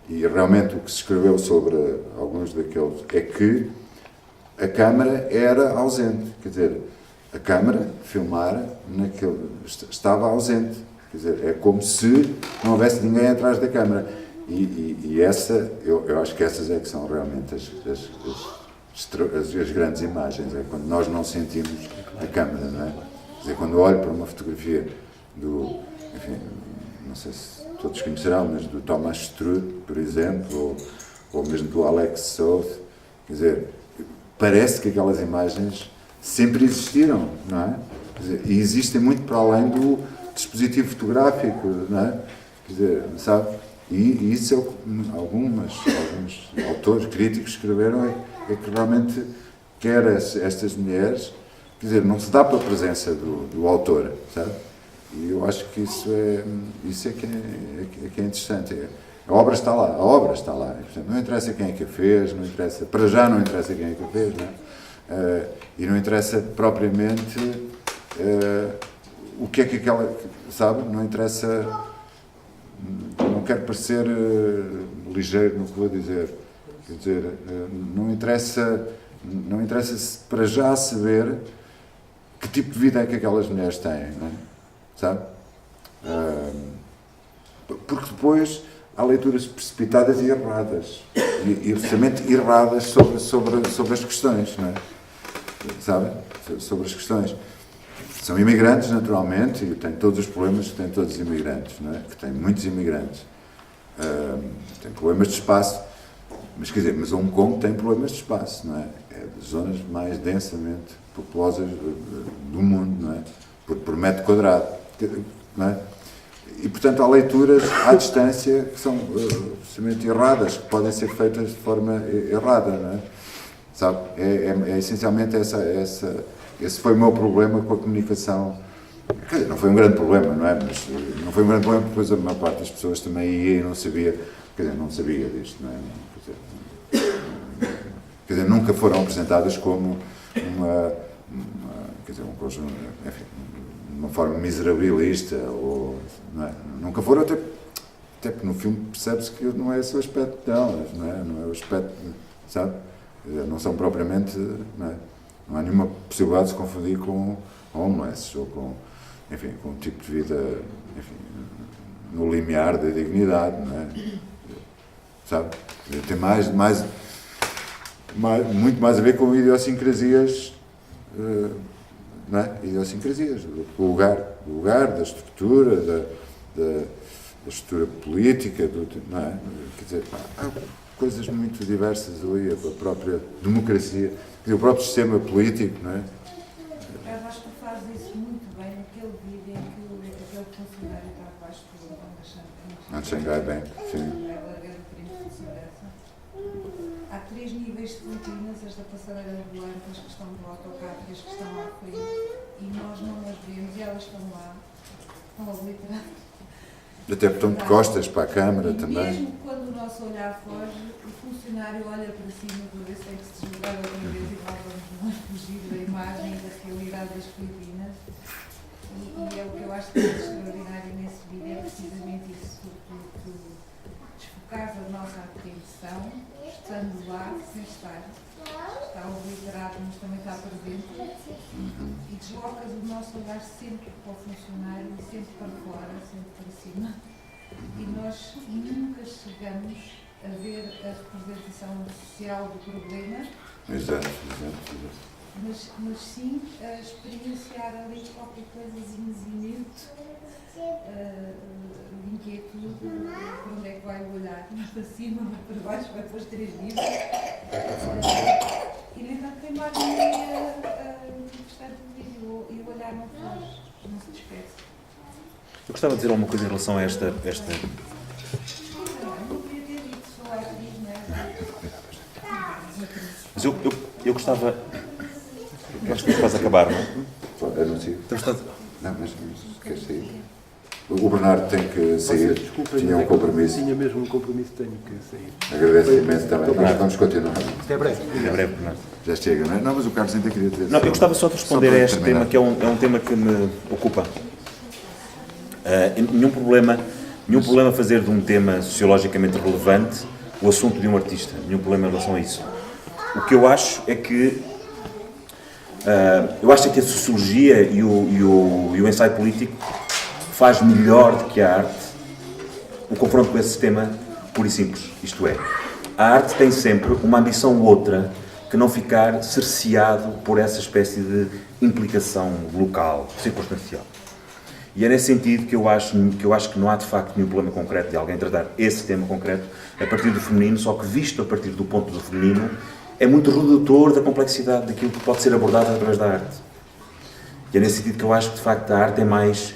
E realmente o que se escreveu sobre alguns daqueles é que a câmara era ausente, quer dizer, a câmara, filmar, estava ausente, quer dizer, é como se não houvesse ninguém atrás da câmara. E eu acho que essas é que são realmente as grandes imagens, é quando nós não sentimos a câmara, não é? Quer dizer, quando eu olho para uma fotografia enfim, não sei se todos conhecerão, mas do Thomas Struth, por exemplo, ou mesmo do Alex South, quer dizer, parece que aquelas imagens sempre existiram, não é? Quer dizer, e existem muito para além do dispositivo fotográfico, não é? Quer dizer, sabe? E isso é o que alguns autores críticos escreveram, é que realmente quer estas mulheres, quer dizer, não se dá para a presença do autor, sabe? E eu acho que isso é que é interessante. A obra está lá, portanto, não interessa quem é que a fez, não interessa, para já não interessa quem é que a fez, não é? E não interessa propriamente o que é que aquela, sabe? Não interessa, não quero parecer ligeiro no que vou dizer, quer dizer, não interessa para já saber que tipo de vida é que aquelas mulheres têm, não é? Sabe? Porque depois há leituras precipitadas e erradas, e absolutamente erradas sobre as questões, não é? Sabe? Sobre as questões. São imigrantes, naturalmente, e têm todos os problemas que têm todos os imigrantes, não é? Que têm muitos imigrantes. Têm problemas de espaço, mas quer dizer, mas Hong Kong tem problemas de espaço, não é? É das zonas mais densamente populosas do mundo, não é? Por metro quadrado, não é? E, portanto, há leituras à distância que são absolutamente erradas, que podem ser feitas de forma errada, não é? Sabe? É essencialmente esse foi o meu problema com a comunicação. Quer dizer, não foi um grande problema, não é? Mas não foi um grande problema porque depois a maior parte das pessoas também ia e não sabia, quer dizer, não sabia disto, não é? Quer dizer, nunca foram apresentadas como quer dizer, um conjunto, enfim, de uma forma miserabilista, ou, não é? Nunca foram, até porque no filme percebe-se que não é esse o aspecto delas, não é? Não é o aspecto, sabe? Não são propriamente, não é? Não há nenhuma possibilidade de se confundir com homeless, ou com, enfim, com um tipo de vida, enfim, no limiar da dignidade, não é? Sabe? Tem muito mais a ver com idiosincrasias, não é? Idiosincrasias, do lugar, da estrutura, da estrutura política, não é? Quer dizer, há coisas muito diversas ali, a própria democracia, o próprio sistema político, não é? Eu acho que tu fazes isso muito bem naquele vídeo em que aquele funcionário está abaixo do Banco de Xangai Bank, sim. Há 3 níveis de cortinas, as da passadeira ambulante, as que estão do autocarro e as que estão à frente, e nós não as vemos, e elas estão lá, estão obliteradas. Até portanto de costas para a câmara também. Mesmo quando o nosso olhar foge, o funcionário olha para cima para ver se é que se desligar outra vez e nós vamos fugir da imagem e da realidade das Filipinas. E é o que eu acho que é extraordinário nesse vídeo, é precisamente isso, tu desfocares a nossa atenção, estando lá, sem estar. Está obliterado, mas também está presente. E deslocas o nosso olhar sempre para o funcionário, sempre para fora, sempre para cima. E nós nunca chegamos a ver a representação social do problema. Exato. Mas sim a experienciar ali qualquer coisa zinzimento, de inquietude, para onde é que vai o olhar, para cima, para baixo, vai para os 3 dias. E nem tanto a imagem é importante do vídeo, e o olhar não foge, não se dispersa. Eu gostava de dizer alguma coisa em relação a esta... Não queria ter dito, sou atriz, não é? Mas eu gostava... Eu acho que estás a acabar, não é? Anuncio. Estamos todos... Não, mas queres sair? O Bernardo tem que sair. Tinha um compromisso. Tinha mesmo um compromisso, tenho que sair. Agradeço imenso também. Nós vamos continuar. Até breve. Em breve, Bernardo. Já chega, não é? Não, mas o Carlos ainda queria dizer. Não, eu gostava só de responder para a este terminar. tema, que é um tema que me ocupa. Nenhum problema fazer de um tema sociologicamente relevante o assunto de um artista. Nenhum problema em relação a isso. O que eu acho é que a sociologia e o ensaio político faz melhor do que a arte o confronto com esse tema puro e simples. Isto é, a arte tem sempre uma ambição ou outra que não ficar cerceado por essa espécie de implicação local, circunstancial. E é nesse sentido que eu acho que não há de facto nenhum problema concreto de alguém tratar esse tema concreto a partir do feminino, só que visto a partir do ponto do feminino é muito redutor da complexidade daquilo que pode ser abordado através da arte. E é nesse sentido que eu acho que de facto a arte é mais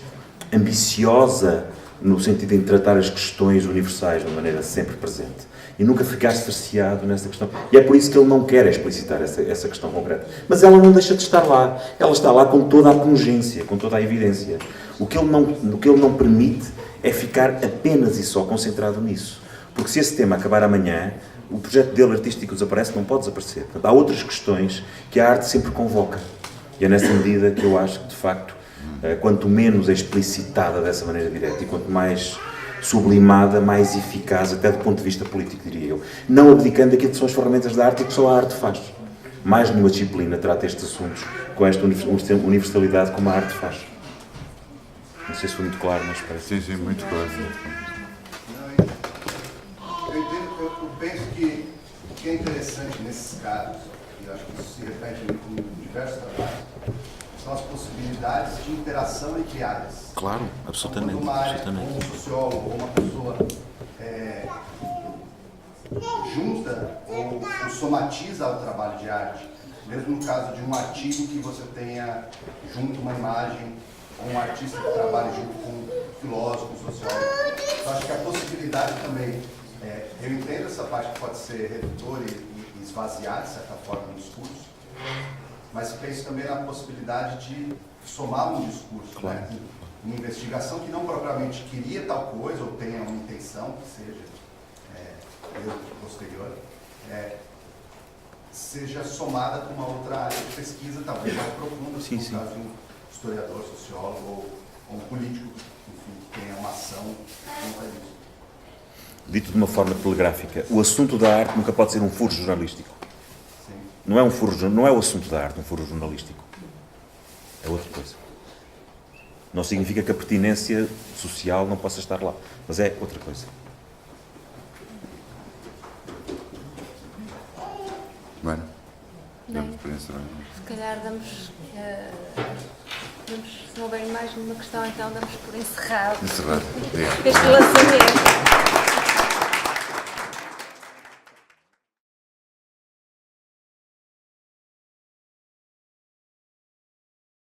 ambiciosa no sentido de tratar as questões universais de uma maneira sempre presente e nunca ficar cerceado nessa questão. E é por isso que ele não quer explicitar essa questão concreta. Mas ela não deixa de estar lá. Ela está lá com toda a pungência, com toda a evidência. O que ele não permite é ficar apenas e só concentrado nisso. Porque se esse tema acabar amanhã, o projeto dele artístico desaparece, não pode desaparecer. Portanto, há outras questões que a arte sempre convoca. E é nessa medida que eu acho que, de facto, quanto menos explicitada dessa maneira direta e quanto mais sublimada, mais eficaz, até do ponto de vista político, diria eu. Não abdicando daquilo que são as ferramentas da arte e que só a arte faz. Mais nenhuma disciplina trata estes assuntos com esta universalidade como a arte faz. Não sei se foi muito claro, mas parece. Sim, muito claro. Eu penso que o que é interessante nesses casos, e eu acho que isso se repete em diversos trabalhos, são as possibilidades de interação entre áreas. Claro, absolutamente. Quando uma área, ou um sociólogo, ou uma pessoa junta ou somatiza o trabalho de arte, mesmo no caso de um artigo que você tenha junto uma imagem, ou um artista que trabalhe junto com um filósofo, um sociólogo. Eu acho que a possibilidade também, eu entendo essa parte que pode ser redutora e esvaziar, de certa forma, no discurso, mas penso também na possibilidade de somar um discurso, claro, né? Uma investigação que não propriamente queria tal coisa, ou tenha uma intenção que seja posterior, seja somada com uma outra área de pesquisa, talvez mais profunda, sim, no sim. caso de um historiador, sociólogo ou um político, enfim, que tenha uma ação contra isso. Dito de uma forma telegráfica, o assunto da arte nunca pode ser um furo jornalístico. Sim. Não é o assunto da arte um furo jornalístico. É outra coisa. Não significa que a pertinência social não possa estar lá, mas é outra coisa. Bueno, Bem, se calhar damos, se não houver mais nenhuma questão, então damos por encerrado encerrado. este lançamento.